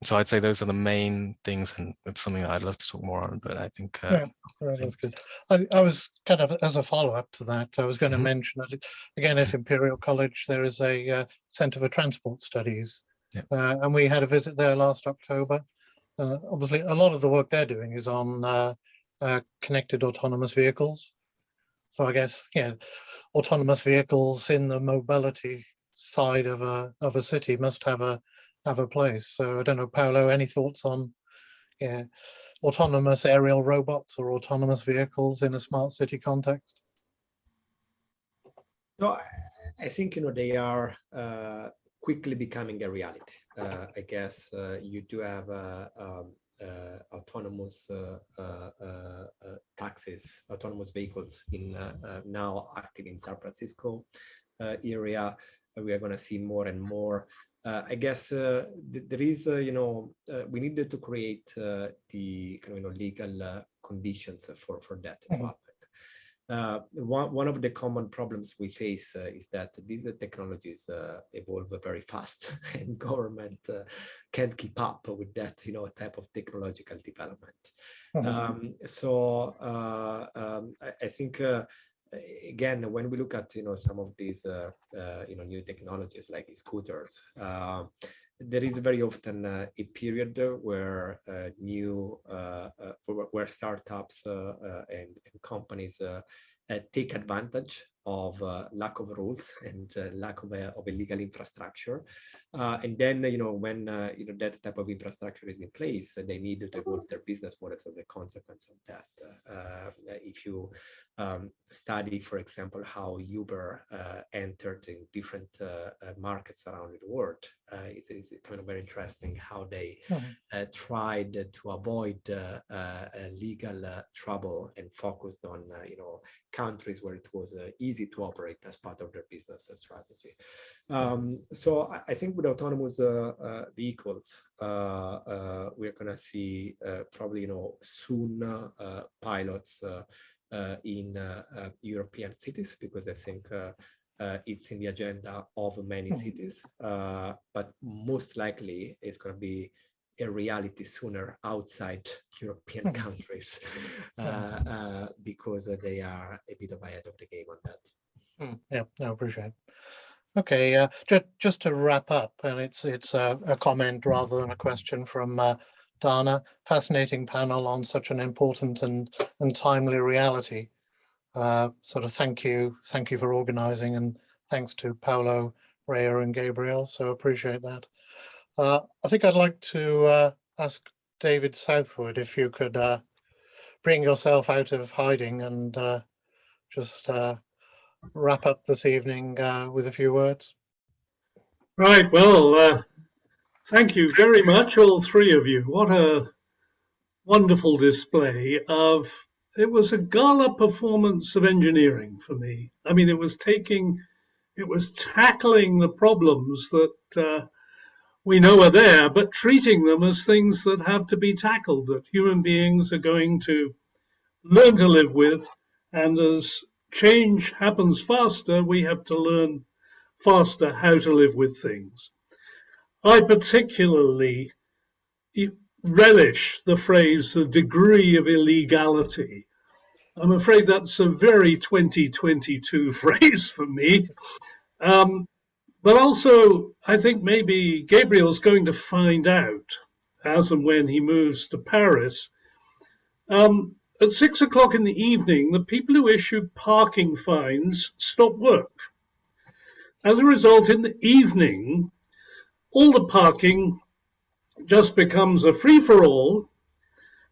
So I'd say those are the main things, and it's something that I'd love to talk more on, but I think that's good. I was kind of, as a follow-up to that, I was going to mention that again at Imperial College there is a Centre for Transport Studies, and we had a visit there last October. Obviously a lot of the work they're doing is on connected autonomous vehicles. So I guess autonomous vehicles in the mobility side of a city must have a place. So I don't know, Paolo, any thoughts on autonomous aerial robots or autonomous vehicles in a smart city context? No, I think they are quickly becoming a reality. I guess you do have autonomous taxis, autonomous vehicles now active in San Francisco area. We are going to see more and more. I guess there is, we needed to create the kind of legal conditions for that to happen. One of the common problems we face is that these technologies evolve very fast, and government can't keep up with that, type of technological development. I think again, when we look at some of these new technologies like scooters, there is very often a period where where startups and companies take advantage of lack of rules and lack of a legal infrastructure. And then, when that type of infrastructure is in place, they need to evolve their business models as a consequence of that. If you study, for example, how Uber entered in different markets around the world, it's kind of very interesting how they tried to avoid legal trouble and focused on countries where it was easy to operate as part of their business strategy. So I think with autonomous vehicles, we're going to see probably soon pilots in European cities, because I think it's in the agenda of many cities, but most likely it's going to be a reality sooner outside European countries, because they are a bit ahead of the game on that. Yeah, no, appreciate it. Okay, just to wrap up, and it's a comment rather than a question from Dana. Fascinating panel on such an important and timely reality. Sort of thank you for organising, and thanks to Paolo, Rhea, and Gabriel. So appreciate that. I think I'd like to ask David Southwood if you could bring yourself out of hiding and just wrap up this evening with a few words. Right, well, thank you very much, all three of you. What a wonderful display of, it was a gala performance of engineering for me. I mean, it was tackling the problems that we know are there, but treating them as things that have to be tackled, that human beings are going to learn to live with. And as change happens faster, we have to learn faster how to live with things. I particularly relish the phrase, the degree of illegality. I'm afraid that's a very 2022 phrase for me. But also, I think maybe Gabriel's going to find out, as and when he moves to Paris, at 6 o'clock in the evening, the people who issue parking fines stop work. As a result, in the evening, all the parking just becomes a free-for-all.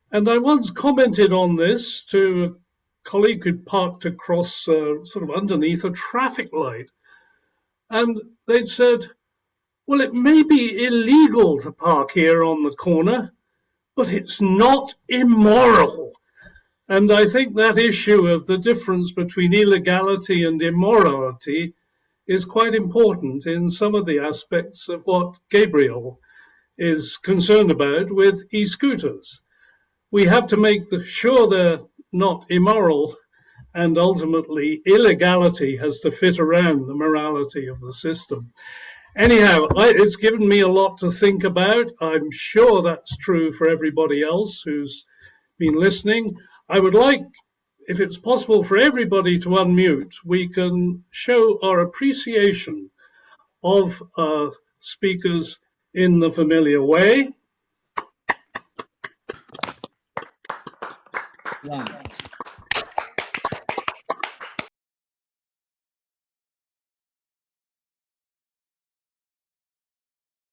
And I once commented on this to a colleague who'd parked across sort of underneath a traffic light. And they'd said, well, it may be illegal to park here on the corner, but it's not immoral. And I think that issue of the difference between illegality and immorality is quite important in some of the aspects of what Gabriel is concerned about with e-scooters. We have to make sure they're not immoral, and ultimately illegality has to fit around the morality of the system. Anyhow, it's given me a lot to think about. I'm sure that's true for everybody else who's been listening. I would like, if it's possible for everybody to unmute, we can show our appreciation of our speakers in the familiar way. 1,